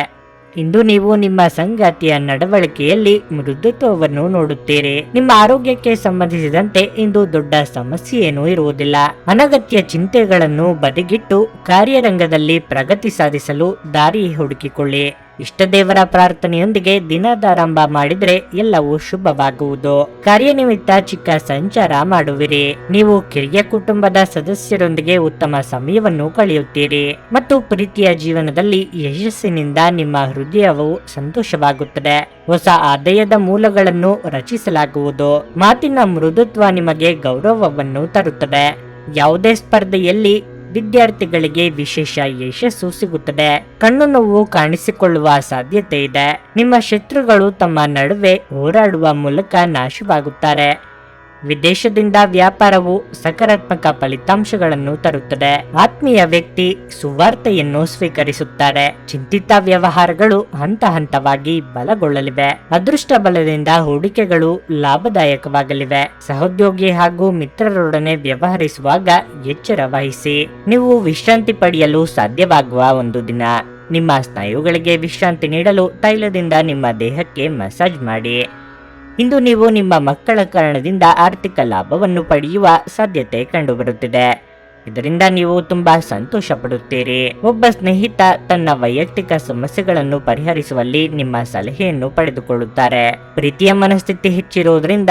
ಇಂದು ನೀವು ನಿಮ್ಮ ಸಂಗಾತಿಯ ನಡವಳಿಕೆಯಲ್ಲಿ ಮೃದುತ್ವವನ್ನು ನೋಡುತ್ತೀರಿ. ನಿಮ್ಮ ಆರೋಗ್ಯಕ್ಕೆ ಸಂಬಂಧಿಸಿದಂತೆ ಇಂದು ದೊಡ್ಡ ಸಮಸ್ಯೆ ಏನೂ ಇರುವುದಿಲ್ಲ. ಅನಗತ್ಯ ಚಿಂತೆಗಳನ್ನು ಬದಿಗಿಟ್ಟು ಕಾರ್ಯರಂಗದಲ್ಲಿ ಪ್ರಗತಿ ಸಾಧಿಸಲು ದಾರಿ ಹುಡುಕಿಕೊಳ್ಳಿ. ಇಷ್ಟ ದೇವರ ಪ್ರಾರ್ಥನೆಯೊಂದಿಗೆ ದಿನದಾರಂಭ ಮಾಡಿದ್ರೆ ಎಲ್ಲವೂ ಶುಭವಾಗುವುದು. ಕಾರ್ಯನಿಮಿತ್ತ ಚಿಕ್ಕ ಸಂಚಾರ ಮಾಡುವಿರಿ. ನೀವು ಕಿರಿಯ ಕುಟುಂಬದ ಸದಸ್ಯರೊಂದಿಗೆ ಉತ್ತಮ ಸಮಯವನ್ನು ಕಳೆಯುತ್ತೀರಿ ಮತ್ತು ಪ್ರೀತಿಯ ಜೀವನದಲ್ಲಿ ಯಶಸ್ಸಿನಿಂದ ನಿಮ್ಮ ಹೃದಯವು ಸಂತೋಷವಾಗುತ್ತದೆ. ಹೊಸ ಆದಾಯದ ಮೂಲಗಳನ್ನು ರಚಿಸಲಾಗುವುದು. ಮಾತಿನ ಮೃದುತ್ವ ನಿಮಗೆ ಗೌರವವನ್ನು ತರುತ್ತದೆ. ಯಾವುದೇ ಸ್ಪರ್ಧೆಯಲ್ಲಿ ವಿದ್ಯಾರ್ಥಿಗಳಿಗೆ ವಿಶೇಷ ಯಶಸ್ಸು ಸಿಗುತ್ತದೆ. ಕಣ್ಣು ನೋವು ಕಾಣಿಸಿಕೊಳ್ಳುವ ಸಾಧ್ಯತೆ ಇದೆ. ನಿಮ್ಮ ಶತ್ರುಗಳು ತಮ್ಮ ನಡುವೆ ಹೋರಾಡುವ ಮೂಲಕ ನಾಶವಾಗುತ್ತಾರೆ. ವಿದೇಶದಿಂದ ವ್ಯಾಪಾರವು ಸಕಾರಾತ್ಮಕ ಫಲಿತಾಂಶಗಳನ್ನು ತರುತ್ತದೆ. ಆತ್ಮೀಯ ವ್ಯಕ್ತಿ ಸುವಾರ್ತೆಯನ್ನು ಸ್ವೀಕರಿಸುತ್ತಾರೆ. ಚಿಂತಿತ ವ್ಯವಹಾರಗಳು ಹಂತ ಹಂತವಾಗಿ ಬಲಗೊಳ್ಳಲಿವೆ. ಅದೃಷ್ಟ ಬಲದಿಂದ ಹೂಡಿಕೆಗಳು ಲಾಭದಾಯಕವಾಗಲಿವೆ. ಸಹೋದ್ಯೋಗಿ ಹಾಗೂ ಮಿತ್ರರೊಡನೆ ವ್ಯವಹರಿಸುವಾಗ ಎಚ್ಚರ ವಹಿಸಿ. ನೀವು ವಿಶ್ರಾಂತಿ ಪಡೆಯಲು ಸಾಧ್ಯವಾಗುವ ಒಂದು ದಿನ. ನಿಮ್ಮ ಸ್ನಾಯುಗಳಿಗೆ ವಿಶ್ರಾಂತಿ ನೀಡಲು ತೈಲದಿಂದ ನಿಮ್ಮ ದೇಹಕ್ಕೆ ಮಸಾಜ್ ಮಾಡಿ. ಇಂದು ನೀವು ನಿಮ್ಮ ಮಕ್ಕಳ ಕಾರಣದಿಂದ ಆರ್ಥಿಕ ಲಾಭವನ್ನು ಪಡೆಯುವ ಸಾಧ್ಯತೆ ಕಂಡುಬರುತ್ತಿದೆ. ಇದರಿಂದ ನೀವು ತುಂಬಾ ಸಂತೋಷ ಪಡುತ್ತೀರಿ. ಒಬ್ಬ ಸ್ನೇಹಿತ ತನ್ನ ವೈಯಕ್ತಿಕ ಸಮಸ್ಯೆಗಳನ್ನು ಪರಿಹರಿಸುವಲ್ಲಿ ನಿಮ್ಮ ಸಲಹೆಯನ್ನು ಪಡೆದುಕೊಳ್ಳುತ್ತಾರೆ. ಪ್ರೀತಿಯ ಮನಸ್ಥಿತಿ ಹೆಚ್ಚಿರುವುದರಿಂದ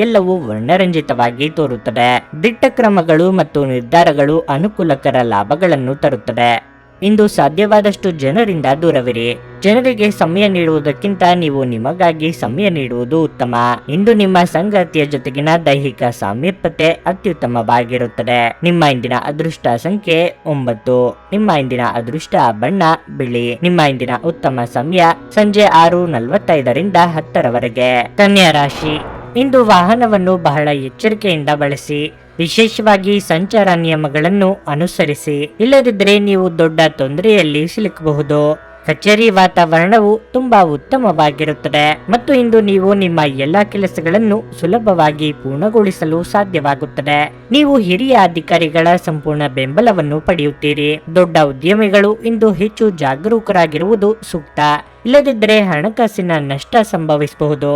ಎಲ್ಲವೂ ವರ್ಣರಂಜಿತವಾಗಿ ತೋರುತ್ತದೆ. ದಿಟ್ಟ ಕ್ರಮಗಳು ಮತ್ತು ನಿರ್ಧಾರಗಳು ಅನುಕೂಲಕರ ಲಾಭಗಳನ್ನು ತರುತ್ತದೆ. ಇಂದು ಸಾಧ್ಯವಾದಷ್ಟು ಜನರಿಂದ ದೂರವಿರಿ. ಜನರಿಗೆ ಸಮಯ ನೀಡುವುದಕ್ಕಿಂತ ನೀವು ನಿಮಗಾಗಿ ಸಮಯ ನೀಡುವುದು ಉತ್ತಮ. ಇಂದು ನಿಮ್ಮ ಸಂಗಾತಿಯ ಜೊತೆಗಿನ ದೈಹಿಕ ಸಾಮೀಪ್ಯತೆ ಅತ್ಯುತ್ತಮವಾಗಿರುತ್ತದೆ. ನಿಮ್ಮ ಇಂದಿನ ಅದೃಷ್ಟ ಸಂಖ್ಯೆ 9. ನಿಮ್ಮ ಇಂದಿನ ಅದೃಷ್ಟ ಬಣ್ಣ ಬಿಳಿ. ನಿಮ್ಮ ಇಂದಿನ ಉತ್ತಮ ಸಮಯ ಸಂಜೆ 6:45 ರಿಂದ 10 ಕನ್ಯಾ ರಾಶಿ. ಇಂದು ವಾಹನವನ್ನು ಬಹಳ ಎಚ್ಚರಿಕೆಯಿಂದ ಬಳಸಿ. ವಿಶೇಷವಾಗಿ ಸಂಚಾರ ನಿಯಮಗಳನ್ನು ಅನುಸರಿಸಿ. ಇಲ್ಲದಿದ್ದರೆ ನೀವು ದೊಡ್ಡ ತೊಂದರೆಯಲ್ಲಿ ಸಿಲುಕಬಹುದು. ಕಚೇರಿ ವಾತಾವರಣವು ತುಂಬಾ ಉತ್ತಮವಾಗಿರುತ್ತದೆ ಮತ್ತು ಇಂದು ನೀವು ನಿಮ್ಮ ಎಲ್ಲಾ ಕೆಲಸಗಳನ್ನು ಸುಲಭವಾಗಿ ಪೂರ್ಣಗೊಳಿಸಲು ಸಾಧ್ಯವಾಗುತ್ತದೆ. ನೀವು ಹಿರಿಯ ಅಧಿಕಾರಿಗಳ ಸಂಪೂರ್ಣ ಬೆಂಬಲವನ್ನು ಪಡೆಯುತ್ತೀರಿ. ದೊಡ್ಡ ಉದ್ಯಮಿಗಳು ಇಂದು ಹೆಚ್ಚು ಜಾಗರೂಕರಾಗಿರುವುದು ಸೂಕ್ತ. ಇಲ್ಲದಿದ್ದರೆ ಹಣಕಾಸಿನ ನಷ್ಟ ಸಂಭವಿಸಬಹುದು.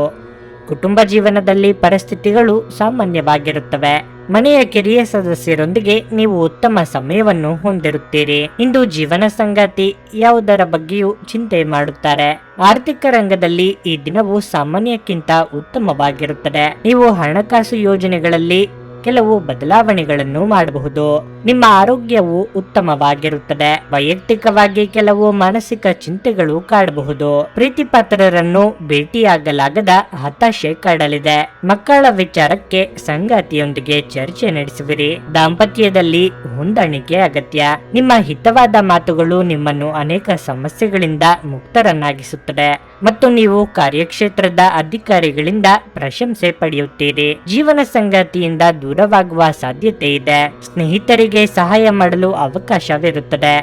ಕುಟುಂಬ ಜೀವನದಲ್ಲಿ ಪರಿಸ್ಥಿತಿಗಳು ಸಾಮಾನ್ಯವಾಗಿರುತ್ತವೆ. ಮನೆಯ ಕಿರಿಯ ಸದಸ್ಯರೊಂದಿಗೆ ನೀವು ಉತ್ತಮ ಸಮಯವನ್ನು ಹೊಂದಿರುತ್ತೀರಿ. ಇಂದು ಜೀವನ ಸಂಗಾತಿ ಯಾವುದರ ಬಗ್ಗೆಯೂ ಚಿಂತೆ ಮಾಡುತ್ತಾರೆ. ಆರ್ಥಿಕ ರಂಗದಲ್ಲಿ ಈ ದಿನವು ಸಾಮಾನ್ಯಕ್ಕಿಂತ ಉತ್ತಮವಾಗಿರುತ್ತದೆ. ನೀವು ಹಣಕಾಸು ಯೋಜನೆಗಳಲ್ಲಿ ಕೆಲವು ಬದಲಾವಣೆಗಳನ್ನು ಮಾಡಬಹುದು. ನಿಮ್ಮ ಆರೋಗ್ಯವು ಉತ್ತಮವಾಗಿರುತ್ತದೆ. ವೈಯಕ್ತಿಕವಾಗಿ ಕೆಲವು ಮಾನಸಿಕ ಚಿಂತೆಗಳು ಕಾಡಬಹುದು. ಪ್ರೀತಿ ಪಾತ್ರರನ್ನು ಭೇಟಿಯಾಗಲಾಗದ ಹತಾಶೆ ಕಾಡಲಿದೆ. ಮಕ್ಕಳ ವಿಚಾರಕ್ಕೆ ಸಂಗಾತಿಯೊಂದಿಗೆ ಚರ್ಚೆ ನಡೆಸುವಿರಿ. ದಾಂಪತ್ಯದಲ್ಲಿ ಹೊಂದಾಣಿಕೆ ಅಗತ್ಯ. ನಿಮ್ಮ ಹಿತವಾದ ಮಾತುಗಳು ನಿಮ್ಮನ್ನು ಅನೇಕ ಸಮಸ್ಯೆಗಳಿಂದ ಮುಕ್ತರನ್ನಾಗಿಸುತ್ತದೆ ಮತ್ತು ನೀವು ಕಾರ್ಯಕ್ಷೇತ್ರದ ಅಧಿಕಾರಿಗಳಿಂದ ಪ್ರಶಂಸೆ ಪಡೆಯುತ್ತೀರಿ. ಜೀವನ ಸಂಗಾತಿಯಿಂದ ದೂರವಾಗುವ ಸಾಧ್ಯತೆ ಇದೆ. ಸ್ನೇಹಿತರಿಗೆ ಸಹಾಯ ಮಾಡಲು ಅವಕಾಶವಿರುತ್ತದೆ.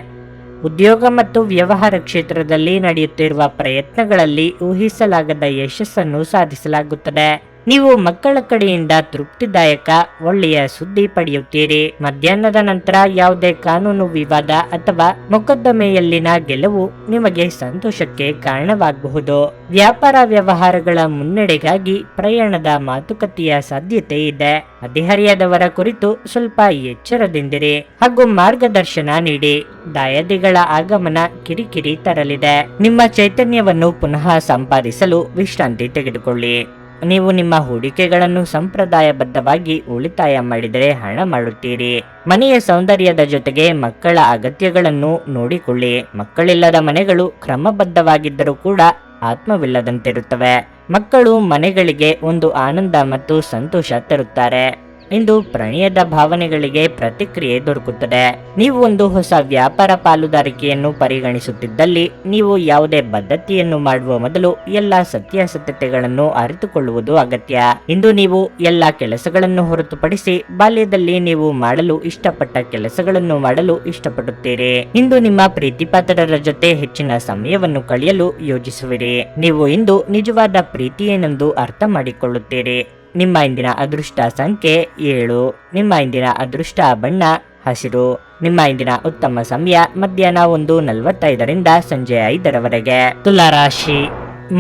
ಉದ್ಯೋಗ ಮತ್ತು ವ್ಯವಹಾರ ಕ್ಷೇತ್ರದಲ್ಲಿ ನಡೆಯುತ್ತಿರುವ ಪ್ರಯತ್ನಗಳಲ್ಲಿ ಊಹಿಸಲಾಗದ ಯಶಸ್ಸನ್ನು ಸಾಧಿಸಲಾಗುತ್ತದೆ. ನೀವು ಮಕ್ಕಳ ಕಡೆಯಿಂದ ತೃಪ್ತಿದಾಯಕ ಒಳ್ಳೆಯ ಸುದ್ದಿ ಪಡೆಯುತ್ತೀರಿ. ಮಧ್ಯಾಹ್ನದ ನಂತರ ಯಾವುದೇ ಕಾನೂನು ವಿವಾದ ಅಥವಾ ಮೊಕದ್ದಮೆಯಲ್ಲಿನ ಗೆಲುವು ನಿಮಗೆ ಸಂತೋಷಕ್ಕೆ ಕಾರಣವಾಗಬಹುದು. ವ್ಯಾಪಾರ ವ್ಯವಹಾರಗಳ ಮುನ್ನಡೆಗಾಗಿ ಪ್ರಯಾಣದ ಮಾತುಕತೆಯ ಸಾಧ್ಯತೆ ಇದೆ. ಹದಿಹರೆಯದವರ ಕುರಿತು ಸ್ವಲ್ಪ ಎಚ್ಚರದಿಂದಿರಿ ಹಾಗೂ ಮಾರ್ಗದರ್ಶನ ನೀಡಿ. ದಾಯಾದಿಗಳ ಆಗಮನ ಕಿರಿಕಿರಿ ತರಲಿದೆ. ನಿಮ್ಮ ಚೈತನ್ಯವನ್ನು ಪುನಃ ಸಂಪಾದಿಸಲು ವಿಶ್ರಾಂತಿ ತೆಗೆದುಕೊಳ್ಳಿ. ನೀವು ನಿಮ್ಮ ಹೂಡಿಕೆಗಳನ್ನು ಸಂಪ್ರದಾಯಬದ್ಧವಾಗಿ ಉಳಿತಾಯ ಮಾಡಿದರೆ ಹಣ ಮಾಡುತ್ತೀರಿ. ಮನೆಯ ಸೌಂದರ್ಯದ ಜೊತೆಗೆ ಮಕ್ಕಳ ಅಗತ್ಯಗಳನ್ನು ನೋಡಿಕೊಳ್ಳಿ. ಮಕ್ಕಳಿಲ್ಲದ ಮನೆಗಳು ಕ್ರಮಬದ್ಧವಾಗಿದ್ದರೂ ಕೂಡ ಆತ್ಮವಿಲ್ಲದಂತಿರುತ್ತವೆ. ಮಕ್ಕಳು ಮನೆಗಳಿಗೆ ಒಂದು ಆನಂದ ಮತ್ತು ಸಂತೋಷ ತರುತ್ತಾರೆ. ಇಂದು ಪ್ರಣಯದ ಭಾವನೆಗಳಿಗೆ ಪ್ರತಿಕ್ರಿಯೆ ದೊರಕುತ್ತದೆ. ನೀವು ಒಂದು ಹೊಸ ವ್ಯಾಪಾರ ಪಾಲುದಾರಿಕೆಯನ್ನು ಪರಿಗಣಿಸುತ್ತಿದ್ದಲ್ಲಿ ನೀವು ಯಾವುದೇ ಬದ್ಧತೆಯನ್ನು ಮಾಡುವ ಮೊದಲು ಎಲ್ಲಾ ಸತ್ಯಾಸತ್ಯತೆಗಳನ್ನು ಅರಿತುಕೊಳ್ಳುವುದು ಅಗತ್ಯ. ಇಂದು ನೀವು ಎಲ್ಲಾ ಕೆಲಸಗಳನ್ನು ಹೊರತುಪಡಿಸಿ ಬಾಲ್ಯದಲ್ಲಿ ನೀವು ಮಾಡಲು ಇಷ್ಟಪಟ್ಟ ಕೆಲಸಗಳನ್ನು ಮಾಡಲು ಇಷ್ಟಪಡುತ್ತೀರಿ. ಇಂದು ನಿಮ್ಮ ಪ್ರೀತಿಪಾತ್ರರ ಜೊತೆ ಹೆಚ್ಚಿನ ಸಮಯವನ್ನು ಕಳೆಯಲು ಯೋಜಿಸುವಿರಿ. ನೀವು ಇಂದು ನಿಜವಾದ ಪ್ರೀತಿ ಏನೆಂದು ಅರ್ಥ ಮಾಡಿಕೊಳ್ಳುತ್ತೀರಿ. ನಿಮ್ಮ ಇಂದಿನ ಅದೃಷ್ಟ ಸಂಖ್ಯೆ 7. ನಿಮ್ಮ ಇಂದಿನ ಅದೃಷ್ಟ ಬಣ್ಣ ಹಸಿರು. ನಿಮ್ಮ ಇಂದಿನ ಉತ್ತಮ ಸಮಯ ಮಧ್ಯಾಹ್ನ 1:45 ಸಂಜೆ 5 ತುಲಾರಾಶಿ.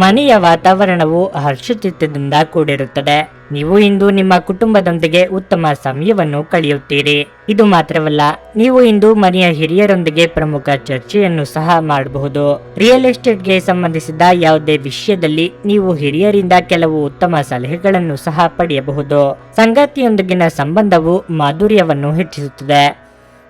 ಮನೆಯ ವಾತಾವರಣವು ಹರ್ಷಚಿತ್ತದಿಂದ ಕೂಡಿರುತ್ತದೆ. ನೀವು ಇಂದು ನಿಮ್ಮ ಕುಟುಂಬದೊಂದಿಗೆ ಉತ್ತಮ ಸಮಯವನ್ನು ಕಳೆಯುತ್ತೀರಿ. ಇದು ಮಾತ್ರವಲ್ಲ, ನೀವು ಇಂದು ಮನೆಯ ಹಿರಿಯರೊಂದಿಗೆ ಪ್ರಮುಖ ಚರ್ಚೆಯನ್ನು ಸಹ ಮಾಡಬಹುದು. ರಿಯಲ್ ಎಸ್ಟೇಟ್ಗೆ ಸಂಬಂಧಿಸಿದ ಯಾವುದೇ ವಿಷಯದಲ್ಲಿ ನೀವು ಹಿರಿಯರಿಂದ ಕೆಲವು ಉತ್ತಮ ಸಲಹೆಗಳನ್ನು ಸಹ ಪಡೆಯಬಹುದು. ಸಂಗಾತಿಯೊಂದಿಗಿನ ಸಂಬಂಧವು ಮಾಧುರ್ಯವನ್ನು ಹೆಚ್ಚಿಸುತ್ತದೆ.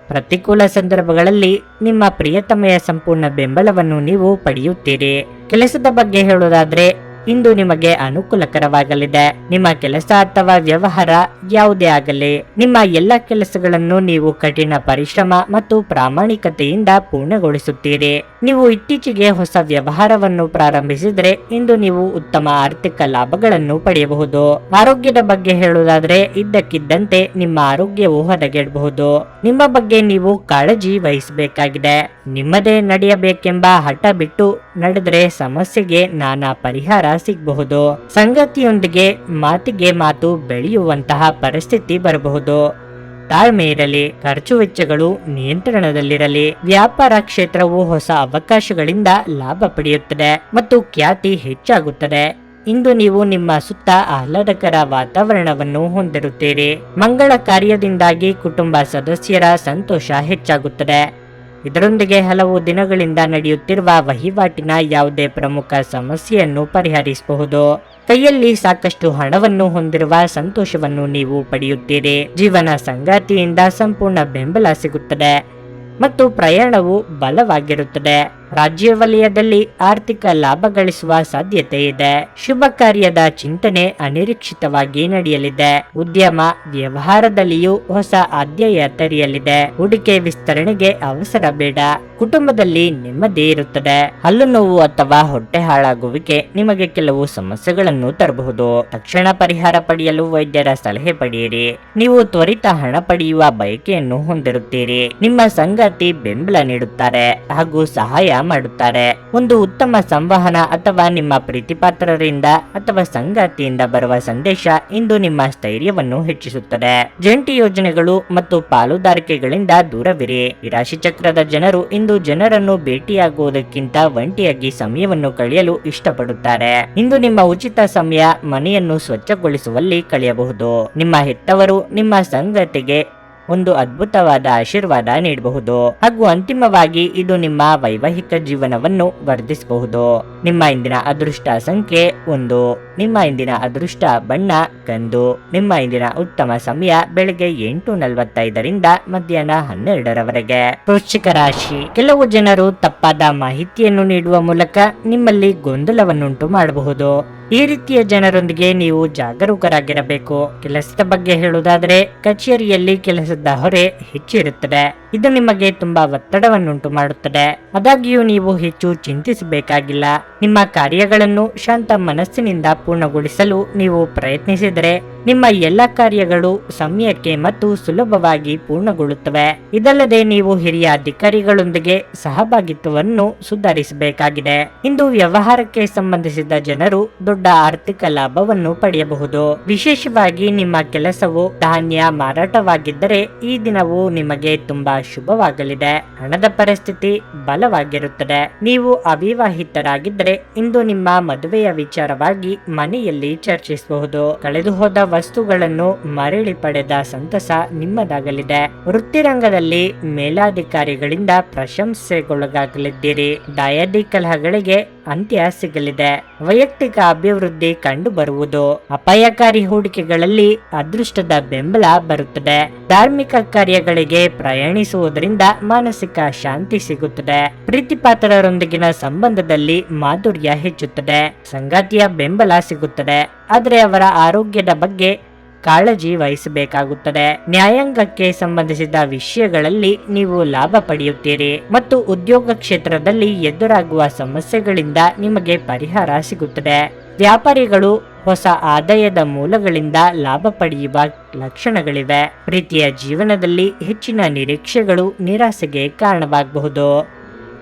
ಪ್ರತಿಕೂಲ ಸಂದರ್ಭಗಳಲ್ಲಿ ನಿಮ್ಮ ಪ್ರಿಯತಮೆಯ ಸಂಪೂರ್ಣ ಬೆಂಬಲವನ್ನು ನೀವು ಪಡೆಯುತ್ತೀರಿ. ಕೆಲಸದ ಬಗ್ಗೆ ಹೇಳುವುದಾದ್ರೆ ಇಂದು ನಿಮಗೆ ಅನುಕೂಲಕರವಾಗಲಿದೆ. ನಿಮ್ಮ ಕೆಲಸ ಅಥವಾ ವ್ಯವಹಾರ ಯಾವುದೇ ಆಗಲಿ, ನಿಮ್ಮ ಎಲ್ಲ ಕೆಲಸಗಳನ್ನು ನೀವು ಕಠಿಣ ಪರಿಶ್ರಮ ಮತ್ತು ಪ್ರಾಮಾಣಿಕತೆಯಿಂದ ಪೂರ್ಣಗೊಳಿಸುತ್ತೀರಿ. ನೀವು ಇತ್ತೀಚೆಗೆ ಹೊಸ ವ್ಯವಹಾರವನ್ನು ಪ್ರಾರಂಭಿಸಿದರೆ ಇಂದು ನೀವು ಉತ್ತಮ ಆರ್ಥಿಕ ಲಾಭಗಳನ್ನು ಪಡೆಯಬಹುದು. ಆರೋಗ್ಯದ ಬಗ್ಗೆ ಹೇಳುವುದಾದ್ರೆ ಇದ್ದಕ್ಕಿದ್ದಂತೆ ನಿಮ್ಮ ಆರೋಗ್ಯವು ಹದಗೆಡಬಹುದು. ನಿಮ್ಮ ಬಗ್ಗೆ ನೀವು ಕಾಳಜಿ ವಹಿಸಬೇಕಾಗಿದೆ. ನಿಮ್ಮದೇ ನಡೆಯಬೇಕೆಂಬ ಹಠ ಬಿಟ್ಟು ನಡೆದರೆ ಸಮಸ್ಯೆಗೆ ನಾನಾ ಪರಿಹಾರ ಸಿಗಬಹುದು. ಸಂಗತಿಯೊಂದಿಗೆ ಮಾತಿಗೆ ಮಾತು ಬೆಳೆಯುವಂತಹ ಪರಿಸ್ಥಿತಿ ಬರಬಹುದು. ತಾಳ್ಮೆ ಇರಲಿ. ಖರ್ಚು ವೆಚ್ಚಗಳು ನಿಯಂತ್ರಣದಲ್ಲಿರಲಿ. ವ್ಯಾಪಾರ ಕ್ಷೇತ್ರವು ಹೊಸ ಅವಕಾಶಗಳಿಂದ ಲಾಭ ಪಡೆಯುತ್ತದೆ ಮತ್ತು ಖ್ಯಾತಿ ಹೆಚ್ಚಾಗುತ್ತದೆ. ಇಂದು ನೀವು ನಿಮ್ಮ ಸುತ್ತ ಆಹ್ಲಾದಕರ ವಾತಾವರಣವನ್ನು ಹೊಂದಿರುತ್ತೀರಿ. ಮಂಗಳ ಕಾರ್ಯದಿಂದಾಗಿ ಕುಟುಂಬ ಸದಸ್ಯರ ಸಂತೋಷ ಹೆಚ್ಚಾಗುತ್ತದೆ. ಇದರೊಂದಿಗೆ ಹಲವು ದಿನಗಳಿಂದ ನಡೆಯುತ್ತಿರುವ ವಹಿವಾಟಿನ ಯಾವುದೇ ಪ್ರಮುಖ ಸಮಸ್ಯೆಯನ್ನು ಪರಿಹರಿಸಬಹುದು. ಕೈಯಲ್ಲಿ ಸಾಕಷ್ಟು ಹಣವನ್ನು ಹೊಂದಿರುವ ಸಂತೋಷವನ್ನು ನೀವು ಪಡೆಯುತ್ತೀರಿ. ಜೀವನ ಸಂಗಾತಿಯಿಂದ ಸಂಪೂರ್ಣ ಬೆಂಬಲ ಸಿಗುತ್ತದೆ ಮತ್ತು ಪ್ರಯಾಣವು ಬಲವಾಗಿರುತ್ತದೆ. ರಾಜ್ಯ ವಲಯದಲ್ಲಿ ಆರ್ಥಿಕ ಲಾಭ ಗಳಿಸುವ ಸಾಧ್ಯತೆ ಇದೆ. ಶುಭ ಕಾರ್ಯದ ಚಿಂತನೆ ಅನಿರೀಕ್ಷಿತವಾಗಿ ನಡೆಯಲಿದೆ. ಉದ್ಯಮ ವ್ಯವಹಾರದಲ್ಲಿಯೂ ಹೊಸ ಅಧ್ಯಾಯ ತೆರೆಯಲಿದೆ. ಹೂಡಿಕೆ ವಿಸ್ತರಣೆಗೆ ಅವಸರ ಬೇಡ. ಕುಟುಂಬದಲ್ಲಿ ನೆಮ್ಮದಿ ಇರುತ್ತದೆ. ಹಲ್ಲು ನೋವು ಅಥವಾ ಹೊಟ್ಟೆ ಹಾಳಾಗುವಿಕೆ ನಿಮಗೆ ಕೆಲವು ಸಮಸ್ಯೆಗಳನ್ನು ತರಬಹುದು. ತಕ್ಷಣ ಪರಿಹಾರ ಪಡೆಯಲು ವೈದ್ಯರ ಸಲಹೆ ಪಡೆಯಿರಿ. ನೀವು ತ್ವರಿತ ಹಣ ಪಡೆಯುವ ಬಯಕೆಯನ್ನು ಹೊಂದಿರುತ್ತೀರಿ. ನಿಮ್ಮ ಸಂಗಾತಿ ಬೆಂಬಲ ನೀಡುತ್ತಾರೆ ಹಾಗೂ ಸಹಾಯ ಮಾಡುತ್ತಾರೆ. ಒಂದು ಉತ್ತಮ ಸಂವಹನ ಅಥವಾ ನಿಮ್ಮ ಪ್ರೀತಿಪಾತ್ರರಿಂದ ಅಥವಾ ಸಂಗಾತಿಯಿಂದ ಬರುವ ಸಂದೇಶ ಇಂದು ನಿಮ್ಮ ಸ್ಥೈರ್ಯವನ್ನು ಹೆಚ್ಚಿಸುತ್ತದೆ. ಜಂಟಿ ಯೋಜನೆಗಳು ಮತ್ತು ಪಾಲುದಾರಿಕೆಗಳಿಂದ ದೂರವಿರಿ. ಈ ರಾಶಿ ಚಕ್ರದ ಜನರು ಇಂದು ಜನರನ್ನು ಭೇಟಿಯಾಗುವುದಕ್ಕಿಂತ ಒಂಟಿಯಾಗಿ ಸಮಯವನ್ನು ಕಳೆಯಲು ಇಷ್ಟಪಡುತ್ತಾರೆ. ಇಂದು ನಿಮ್ಮ ಉಚಿತ ಸಮಯ ಮನೆಯನ್ನು ಸ್ವಚ್ಛಗೊಳಿಸುವಲ್ಲಿ ಕಳೆಯಬಹುದು. ನಿಮ್ಮ ಹೆತ್ತವರು ನಿಮ್ಮ ಸಂಗಾತಿಗೆ ಒಂದು ಅದ್ಭುತವಾದ ಆಶೀರ್ವಾದ ನೀಡಬಹುದು ಹಾಗೂ ಅಂತಿಮವಾಗಿ ಇದು ನಿಮ್ಮ ವೈವಾಹಿಕ ಜೀವನವನ್ನು ವರ್ಧಿಸಬಹುದು. ನಿಮ್ಮ ಇಂದಿನ ಅದೃಷ್ಟ ಸಂಖ್ಯೆ 1. ನಿಮ್ಮ ಇಂದಿನ ಅದೃಷ್ಟ ಬಣ್ಣ ಕಂದು. ನಿಮ್ಮ ಇಂದಿನ ಉತ್ತಮ ಸಮಯ ಬೆಳಗ್ಗೆ 8:45 ಮಧ್ಯಾಹ್ನ 12ರವರೆಗೆ. ವೃಶ್ಚಿಕ ರಾಶಿ. ಕೆಲವು ಜನರು ತಪ್ಪಾದ ಮಾಹಿತಿಯನ್ನು ನೀಡುವ ಮೂಲಕ ನಿಮ್ಮಲ್ಲಿ ಗೊಂದಲವನ್ನುಂಟು ಮಾಡಬಹುದು. ಈ ರೀತಿಯ ಜನರೊಂದಿಗೆ ನೀವು ಜಾಗರೂಕರಾಗಿರಬೇಕು. ಕೆಲಸದ ಬಗ್ಗೆ ಹೇಳುವುದಾದರೆ ಕಚೇರಿಯಲ್ಲಿ ಕೆಲಸದ ಹೊರೆ ಹೆಚ್ಚಿರುತ್ತದೆ. ಇದು ನಿಮಗೆ ತುಂಬಾ ಒತ್ತಡವನ್ನುಂಟು ಮಾಡುತ್ತದೆ. ಆದಾಗ್ಯೂ ನೀವು ಹೆಚ್ಚು ಚಿಂತಿಸಬೇಕಾಗಿಲ್ಲ. ನಿಮ್ಮ ಕಾರ್ಯಗಳನ್ನು ಶಾಂತ ಮನಸ್ಸಿನಿಂದ ಪೂರ್ಣಗೊಳಿಸಲು ನೀವು ಪ್ರಯತ್ನಿಸಿದರೆ ನಿಮ್ಮ ಎಲ್ಲ ಕಾರ್ಯಗಳು ಸಮಯಕ್ಕೆ ಮತ್ತು ಸುಲಭವಾಗಿ ಪೂರ್ಣಗೊಳ್ಳುತ್ತವೆ. ಇದಲ್ಲದೆ ನೀವು ಹಿರಿಯ ಅಧಿಕಾರಿಗಳೊಂದಿಗೆ ಸಹಭಾಗಿತ್ವವನ್ನು ಸುಧಾರಿಸಬೇಕಾಗಿದೆ. ಇಂದು ವ್ಯವಹಾರಕ್ಕೆ ಸಂಬಂಧಿಸಿದ ಜನರು ದೊಡ್ಡ ಆರ್ಥಿಕ ಲಾಭವನ್ನು ಪಡೆಯಬಹುದು. ವಿಶೇಷವಾಗಿ ನಿಮ್ಮ ಕೆಲಸವು ಧಾನ್ಯ ಮಾರಾಟವಾಗಿದ್ದರೆ ಈ ದಿನವು ನಿಮಗೆ ತುಂಬಾ ಶುಭವಾಗಲಿದೆ. ಹಣದ ಪರಿಸ್ಥಿತಿ ಬಲವಾಗಿರುತ್ತದೆ. ನೀವು ಅವಿವಾಹಿತರಾಗಿದ್ದರೆ ಇಂದು ನಿಮ್ಮ ಮದುವೆಯ ವಿಚಾರವಾಗಿ ಮನೆಯಲ್ಲಿ ಚರ್ಚಿಸಬಹುದು. ಕಳೆದು ಹೋದ ವಸ್ತುಗಳನ್ನು ಮರಳಿ ಪಡೆದ ಸಂತಸ ನಿಮ್ಮದಾಗಲಿದೆ. ವೃತ್ತಿರಂಗದಲ್ಲಿ ಮೇಲಾಧಿಕಾರಿಗಳಿಂದ ಪ್ರಶಂಸೆಗೊಳಗಾಗಲಿದ್ದೀರಿ. ದಾಯಾದಿ ಕಲಹಗಳಿಗೆ ಅಂತ್ಯ ಸಿಗಲಿದೆ. ವೈಯಕ್ತಿಕ ಅಭಿವೃದ್ಧಿ ಕಂಡು ಬರುವುದು. ಅಪಾಯಕಾರಿ ಹೂಡಿಕೆಗಳಲ್ಲಿ ಅದೃಷ್ಟದ ಬೆಂಬಲ ಬರುತ್ತದೆ. ಧಾರ್ಮಿಕ ಕಾರ್ಯಗಳಿಗೆ ಪ್ರಯಾಣಿಸುವುದರಿಂದ ಮಾನಸಿಕ ಶಾಂತಿ ಸಿಗುತ್ತದೆ. ಪ್ರೀತಿಪಾತ್ರರೊಂದಿಗಿನ ಸಂಬಂಧದಲ್ಲಿ ಮಾಧುರ್ಯ ಹೆಚ್ಚುತ್ತದೆ. ಸಂಗಾತಿಯ ಬೆಂಬಲ ಸಿಗುತ್ತದೆ, ಆದರೆ ಅವರ ಆರೋಗ್ಯದ ಬಗ್ಗೆ ಕಾಳಜಿ ವಹಿಸಬೇಕಾಗುತ್ತದೆ. ನ್ಯಾಯಾಂಗಕ್ಕೆ ಸಂಬಂಧಿಸಿದ ವಿಷಯಗಳಲ್ಲಿ ನೀವು ಲಾಭ ಪಡೆಯುತ್ತೀರಿ ಮತ್ತು ಉದ್ಯೋಗ ಕ್ಷೇತ್ರದಲ್ಲಿ ಎದುರಾಗುವ ಸಮಸ್ಯೆಗಳಿಂದ ನಿಮಗೆ ಪರಿಹಾರ ಸಿಗುತ್ತದೆ. ವ್ಯಾಪಾರಿಗಳು ಹೊಸ ಆದಾಯದ ಮೂಲಗಳಿಂದ ಲಾಭ ಪಡೆಯುವ ಲಕ್ಷಣಗಳಿವೆ. ಪ್ರೀತಿಯ ಜೀವನದಲ್ಲಿ ಹೆಚ್ಚಿನ ನಿರೀಕ್ಷೆಗಳು ನಿರಾಸೆಗೆ ಕಾರಣವಾಗಬಹುದು.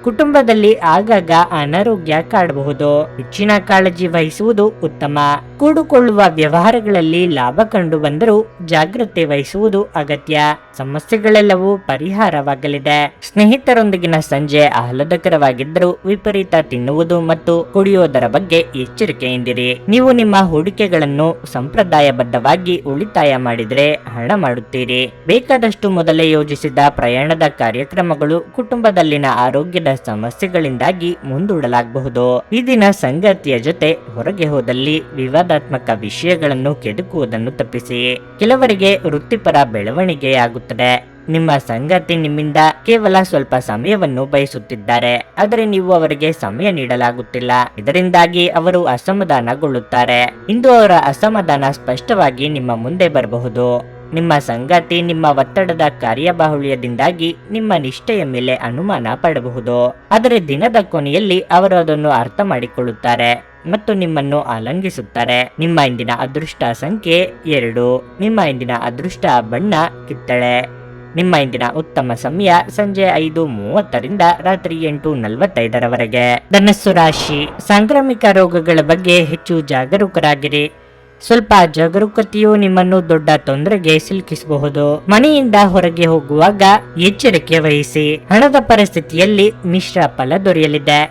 ಕುಟುಂಬದಲ್ಲಿ ಆಗಾಗ ಅನಾರೋಗ್ಯ ಕಾಡಬಹುದು. ಹೆಚ್ಚಿನ ಕಾಳಜಿ ವಹಿಸುವುದು ಉತ್ತಮ. ಕೂಡುಕೊಳ್ಳುವ ವ್ಯವಹಾರಗಳಲ್ಲಿ ಲಾಭ ಕಂಡು ಬಂದರೂ ಜಾಗ್ರತೆ ವಹಿಸುವುದು ಅಗತ್ಯ. ಸಮಸ್ಯೆಗಳೆಲ್ಲವೂ ಪರಿಹಾರವಾಗಲಿದೆ. ಸ್ನೇಹಿತರೊಂದಿಗಿನ ಸಂಜೆ ಆಹ್ಲಾದಕರವಾಗಿದ್ದರೂ ವಿಪರೀತ ತಿನ್ನುವುದು ಮತ್ತು ಕುಡಿಯುವುದರ ಬಗ್ಗೆ ಎಚ್ಚರಿಕೆಯಿಂದಿರಿ. ನೀವು ನಿಮ್ಮ ಹೂಡಿಕೆಗಳನ್ನು ಸಂಪ್ರದಾಯಬದ್ಧವಾಗಿ ಉಳಿತಾಯ ಮಾಡಿದರೆ ಹಣ ಮಾಡುತ್ತೀರಿ. ಬೇಕಾದಷ್ಟು ಮೊದಲೇ ಯೋಜಿಸಿದ ಪ್ರಯಾಣದ ಕಾರ್ಯಕ್ರಮಗಳು ಕುಟುಂಬದಲ್ಲಿನ ಆರೋಗ್ಯದ ಸಮಸ್ಯೆಗಳಿಂದಾಗಿ ಮುಂದೂಡಲಾಗಬಹುದು. ಈ ದಿನ ಸಂಗಾತಿಯ ಜೊತೆ ಹೊರಗೆ ಹೋದಲ್ಲಿ ವಿವಾದಾತ್ಮಕ ವಿಷಯಗಳನ್ನು ಕೆದಕುವುದನ್ನು ತಪ್ಪಿಸಿ. ಕೆಲವರಿಗೆ ವೃತ್ತಿಪರ ಬೆಳವಣಿಗೆಯಾಗುತ್ತದೆ. ನಿಮ್ಮ ಸಂಗಾತಿ ನಿಮ್ಮಿಂದ ಕೇವಲ ಸ್ವಲ್ಪ ಸಮಯವನ್ನು ಬಯಸುತ್ತಿದ್ದಾರೆ, ಆದರೆ ನೀವು ಅವರಿಗೆ ಸಮಯ ನೀಡಲಾಗುತ್ತಿಲ್ಲ. ಇದರಿಂದಾಗಿ ಅವರು ಅಸಮಾಧಾನಗೊಳ್ಳುತ್ತಾರೆ. ಇಂದು ಅವರ ಅಸಮಾಧಾನ ಸ್ಪಷ್ಟವಾಗಿ ನಿಮ್ಮ ಮುಂದೆ ಬರಬಹುದು. ನಿಮ್ಮ ಸಂಗಾತಿ ನಿಮ್ಮ ಒತ್ತಡದ ಕಾರ್ಯಬಾಹುಳ್ಯದಿಂದಾಗಿ ನಿಮ್ಮ ನಿಷ್ಠೆಯ ಮೇಲೆ ಅನುಮಾನ ಪಡಬಹುದು, ಆದರೆ ದಿನದ ಕೊನೆಯಲ್ಲಿ ಅವರು ಅದನ್ನು ಅರ್ಥ ಮಾಡಿಕೊಳ್ಳುತ್ತಾರೆ ಮತ್ತು ನಿಮ್ಮನ್ನು ಆಲಂಗಿಸುತ್ತಾರೆ. ನಿಮ್ಮ ಇಂದಿನ ಅದೃಷ್ಟ ಸಂಖ್ಯೆ 2. ನಿಮ್ಮ ಇಂದಿನ ಅದೃಷ್ಟ ಬಣ್ಣ ಕಿತ್ತಳೆ. ನಿಮ್ಮ ಇಂದಿನ ಉತ್ತಮ ಸಮಯ ಸಂಜೆ 5:30 ರಾತ್ರಿ 8:45ರವರೆಗೆ. ಧನಸ್ಸು ರಾಶಿ. ಸಾಂಕ್ರಾಮಿಕ ರೋಗಗಳ ಬಗ್ಗೆ ಹೆಚ್ಚು ಜಾಗರೂಕರಾಗಿರಿ. ಸ್ವಲ್ಪ ಜಾಗರೂಕತೆಯು ನಿಮ್ಮನ್ನು ದೊಡ್ಡ ತೊಂದರೆಗೆ ಸಿಲುಕಿಸಬಹುದು. ಮನೆಯಿಂದ ಹೊರಗೆ ಹೋಗುವಾಗ ಎಚ್ಚರಿಕೆ ವಹಿಸಿ. ಹಣದ ಪರಿಸ್ಥಿತಿಯಲ್ಲಿ ಮಿಶ್ರ ಫಲ ದೊರೆಯಲಿದೆ.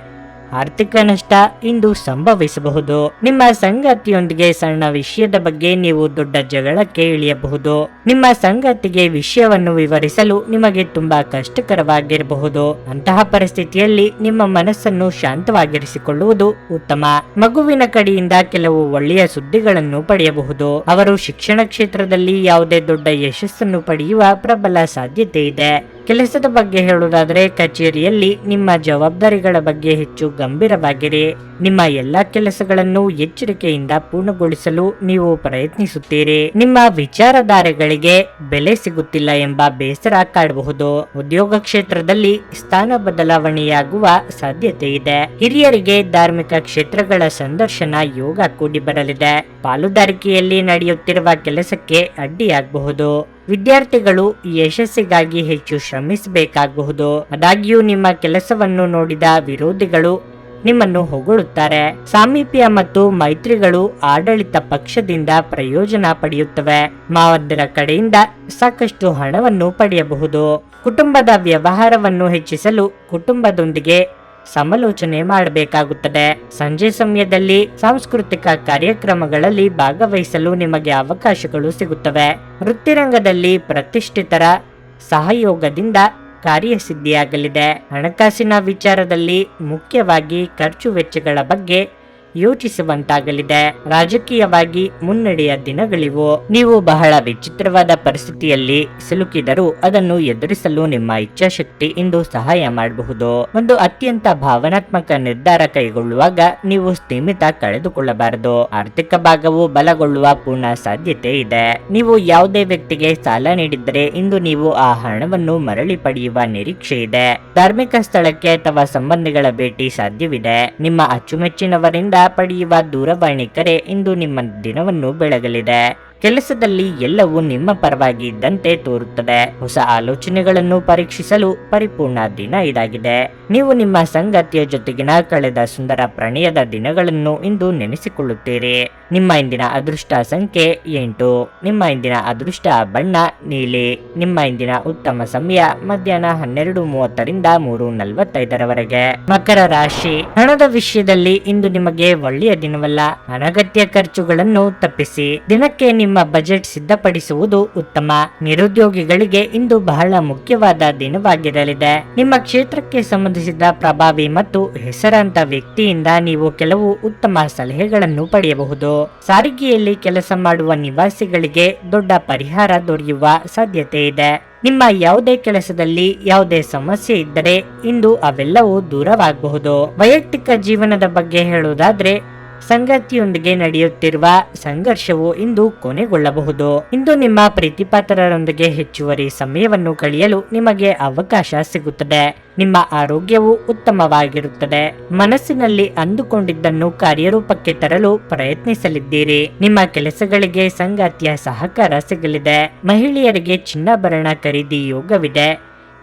ಆರ್ಥಿಕ ನಷ್ಟ ಇಂದು ಸಂಭವಿಸಬಹುದು. ನಿಮ್ಮ ಸಂಗಾತಿಯೊಂದಿಗೆ ಸಣ್ಣ ವಿಷಯದ ಬಗ್ಗೆ ನೀವು ದೊಡ್ಡ ಜಗಳಕ್ಕೆ ಇಳಿಯಬಹುದು. ನಿಮ್ಮ ಸಂಗಾತಿಗೆ ವಿಷಯವನ್ನು ವಿವರಿಸಲು ನಿಮಗೆ ತುಂಬಾ ಕಷ್ಟಕರವಾಗಿರಬಹುದು. ಅಂತಹ ಪರಿಸ್ಥಿತಿಯಲ್ಲಿ ನಿಮ್ಮ ಮನಸ್ಸನ್ನು ಶಾಂತವಾಗಿರಿಸಿಕೊಳ್ಳುವುದು ಉತ್ತಮ. ಮಗುವಿನ ಕಡೆಯಿಂದ ಕೆಲವು ಒಳ್ಳೆಯ ಸುದ್ದಿಗಳನ್ನು ಪಡೆಯಬಹುದು. ಅವರು ಶಿಕ್ಷಣ ಕ್ಷೇತ್ರದಲ್ಲಿ ಯಾವುದೇ ದೊಡ್ಡ ಯಶಸ್ಸನ್ನು ಪಡೆಯುವ ಪ್ರಬಲ ಸಾಧ್ಯತೆ ಇದೆ. ಕೆಲಸದ ಬಗ್ಗೆ ಹೇಳುವುದಾದರೆ ಕಚೇರಿಯಲ್ಲಿ ನಿಮ್ಮ ಜವಾಬ್ದಾರಿಗಳ ಬಗ್ಗೆ ಹೆಚ್ಚು ಗಂಭೀರವಾಗಿರಿ. ನಿಮ್ಮ ಎಲ್ಲಾ ಕೆಲಸಗಳನ್ನು ಎಚ್ಚರಿಕೆಯಿಂದ ಪೂರ್ಣಗೊಳಿಸಲು ನೀವು ಪ್ರಯತ್ನಿಸುತ್ತೀರಿ. ನಿಮ್ಮ ವಿಚಾರಧಾರೆಗಳಿಗೆ ಬೆಲೆ ಸಿಗುತ್ತಿಲ್ಲ ಎಂಬ ಬೇಸರ ಕಾಡಬಹುದು. ಉದ್ಯೋಗ ಕ್ಷೇತ್ರದಲ್ಲಿ ಸ್ಥಾನ ಬದಲಾವಣೆಯಾಗುವ ಸಾಧ್ಯತೆ ಇದೆ. ಹಿರಿಯರಿಗೆ ಧಾರ್ಮಿಕ ಕ್ಷೇತ್ರಗಳ ಸಂದರ್ಶನ ಯೋಗ ಕೂಡಿ ಬರಲಿದೆ. ಪಾಲುದಾರಿಕೆಯಲ್ಲಿ ನಡೆಯುತ್ತಿರುವ ಕೆಲಸಕ್ಕೆ ಅಡ್ಡಿಯಾಗಬಹುದು. ವಿದ್ಯಾರ್ಥಿಗಳು ಯಶಸ್ಸಿಗಾಗಿ ಹೆಚ್ಚು ಶ್ರಮಿಸಬೇಕಾಗಬಹುದು. ಆದಾಗ್ಯೂ ನಿಮ್ಮ ಕೆಲಸವನ್ನು ನೋಡಿದ ವಿರೋಧಿಗಳು ನಿಮ್ಮನ್ನು ಹೊಗಳುತ್ತಾರೆ. ಸಾಮೀಪ್ಯ ಮತ್ತು ಮೈತ್ರಿಗಳು ಆಡಳಿತ ಪಕ್ಷದಿಂದ ಪ್ರಯೋಜನ ಪಡೆಯುತ್ತವೆ. ಮಾವಂದಿರ ಕಡೆಯಿಂದ ಸಾಕಷ್ಟು ಹಣವನ್ನು ಪಡೆಯಬಹುದು. ಕುಟುಂಬದ ವ್ಯವಹಾರವನ್ನು ಹೆಚ್ಚಿಸಲು ಕುಟುಂಬದೊಂದಿಗೆ ಸಮಾಲೋಚನೆ ಮಾಡಬೇಕಾಗುತ್ತದೆ. ಸಂಜೆ ಸಮಯದಲ್ಲಿ ಸಾಂಸ್ಕೃತಿಕ ಕಾರ್ಯಕ್ರಮಗಳಲ್ಲಿ ಭಾಗವಹಿಸಲು ನಿಮಗೆ ಅವಕಾಶಗಳು ಸಿಗುತ್ತವೆ. ವೃತ್ತಿರಂಗದಲ್ಲಿ ಪ್ರತಿಷ್ಠಿತರ ಸಹಯೋಗದಿಂದ ಕಾರ್ಯಸಿದ್ಧಿಯಾಗಲಿದೆ. ಹಣಕಾಸಿನ ವಿಚಾರದಲ್ಲಿ ಮುಖ್ಯವಾಗಿ ಖರ್ಚು ವೆಚ್ಚಗಳ ಬಗ್ಗೆ ಯೋಚಿಸುವಂತಾಗಲಿದೆ. ರಾಜಕೀಯವಾಗಿ ಮುನ್ನಡೆಯ ದಿನಗಳಿವು. ನೀವು ಬಹಳ ವಿಚಿತ್ರವಾದ ಪರಿಸ್ಥಿತಿಯಲ್ಲಿ ಸಿಲುಕಿದರೂ ಅದನ್ನು ಎದುರಿಸಲು ನಿಮ್ಮ ಇಚ್ಛಾಶಕ್ತಿ ಇಂದು ಸಹಾಯ ಮಾಡಬಹುದು. ಒಂದು ಅತ್ಯಂತ ಭಾವನಾತ್ಮಕ ನಿರ್ಧಾರ ಕೈಗೊಳ್ಳುವಾಗ ನೀವು ಸ್ಥಿಮಿತ ಕಳೆದುಕೊಳ್ಳಬಾರದು. ಆರ್ಥಿಕ ಭಾಗವು ಬಲಗೊಳ್ಳುವ ಪೂರ್ಣ ಸಾಧ್ಯತೆ ಇದೆ. ನೀವು ಯಾವುದೇ ವ್ಯಕ್ತಿಗೆ ಸಾಲ ನೀಡಿದ್ದರೆ ಇಂದು ನೀವು ಆ ಹಣವನ್ನು ಮರಳಿ ಪಡೆಯುವ ನಿರೀಕ್ಷೆ ಇದೆ. ಧಾರ್ಮಿಕ ಸ್ಥಳಕ್ಕೆ ಅಥವಾ ಸಂಬಂಧಿಗಳ ಭೇಟಿ ಸಾಧ್ಯವಿದೆ. ನಿಮ್ಮ ಅಚ್ಚುಮೆಚ್ಚಿನವರಿಂದ ಪಡೆಯುವ ದೂರವಾಣಿ ಕರೆ ಇಂದು ನಿಮ್ಮ ದಿನವನ್ನು ಬೆಳಗಲಿದೆ. ಕೆಲಸದಲ್ಲಿ ಎಲ್ಲವೂ ನಿಮ್ಮ ಪರವಾಗಿ ಇದ್ದಂತೆ ತೋರುತ್ತದೆ. ಹೊಸ ಆಲೋಚನೆಗಳನ್ನು ಪರೀಕ್ಷಿಸಲು ಪರಿಪೂರ್ಣ ದಿನ ಇದಾಗಿದೆ. ನೀವು ನಿಮ್ಮ ಸಂಗಾತಿಯ ಜೊತೆಗಿನ ಕಳೆದ ಸುಂದರ ಪ್ರಣಯದ ದಿನಗಳನ್ನು ಇಂದು ನೆನೆಸಿಕೊಳ್ಳುತ್ತೀರಿ. ನಿಮ್ಮ ಇಂದಿನ ಅದೃಷ್ಟ ಸಂಖ್ಯೆ 8. ನಿಮ್ಮ ಇಂದಿನ ಅದೃಷ್ಟ ಬಣ್ಣ ನೀಲಿ. ನಿಮ್ಮ ಇಂದಿನ ಉತ್ತಮ ಸಮಯ ಮಧ್ಯಾಹ್ನ 12:30ರಿಂದ 3:45ರವರೆಗೆ. ಮಕರ ರಾಶಿ. ಹಣದ ವಿಷಯದಲ್ಲಿ ಇಂದು ನಿಮಗೆ ಒಳ್ಳೆಯ ದಿನವಲ್ಲ. ಅನಗತ್ಯ ಖರ್ಚುಗಳನ್ನು ತಪ್ಪಿಸಿ ದಿನಕ್ಕೆ ನಿಮ್ಮ ಬಜೆಟ್ ಸಿದ್ಧಪಡಿಸುವುದು ಉತ್ತಮ. ನಿರುದ್ಯೋಗಿಗಳಿಗೆ ಇಂದು ಬಹಳ ಮುಖ್ಯವಾದ ದಿನವಾಗಿರಲಿದೆ. ನಿಮ್ಮ ಕ್ಷೇತ್ರಕ್ಕೆ ಸಂಬಂಧಿಸಿದ ಪ್ರಭಾವಿ ಮತ್ತು ಹೆಸರಾಂತ ವ್ಯಕ್ತಿಯಿಂದ ನೀವು ಕೆಲವು ಉತ್ತಮ ಸಲಹೆಗಳನ್ನು ಪಡೆಯಬಹುದು. ಸಾರಿಗೆಯಲ್ಲಿ ಕೆಲಸ ಮಾಡುವ ನಿವಾಸಿಗಳಿಗೆ ದೊಡ್ಡ ಪರಿಹಾರ ದೊರೆಯುವ ಸಾಧ್ಯತೆ ಇದೆ. ನಿಮ್ಮ ಯಾವುದೇ ಕೆಲಸದಲ್ಲಿ ಯಾವುದೇ ಸಮಸ್ಯೆ ಇದ್ದರೆ ಇಂದು ಅವೆಲ್ಲವೂ ದೂರವಾಗಬಹುದು. ವೈಯಕ್ತಿಕ ಜೀವನದ ಬಗ್ಗೆ ಹೇಳುವುದಾದ್ರೆ ಸಂಗಾತಿಯೊಂದಿಗೆ ನಡೆಯುತ್ತಿರುವ ಸಂಘರ್ಷವು ಇಂದು ಕೊನೆಗೊಳ್ಳಬಹುದು. ಇಂದು ನಿಮ್ಮ ಪ್ರೀತಿಪಾತ್ರರೊಂದಿಗೆ ಹೆಚ್ಚುವರಿ ಸಮಯವನ್ನು ಕಳೆಯಲು ನಿಮಗೆ ಅವಕಾಶ ಸಿಗುತ್ತದೆ. ನಿಮ್ಮ ಆರೋಗ್ಯವು ಉತ್ತಮವಾಗಿರುತ್ತದೆ. ಮನಸ್ಸಿನಲ್ಲಿ ಅಂದುಕೊಂಡಿದ್ದನ್ನು ಕಾರ್ಯರೂಪಕ್ಕೆ ತರಲು ಪ್ರಯತ್ನಿಸಲಿದ್ದೀರಿ. ನಿಮ್ಮ ಕೆಲಸಗಳಿಗೆ ಸಂಗಾತಿಯ ಸಹಕಾರ ಸಿಗಲಿದೆ. ಮಹಿಳೆಯರಿಗೆ ಚಿನ್ನಾಭರಣ ಖರೀದಿ ಯೋಗವಿದೆ.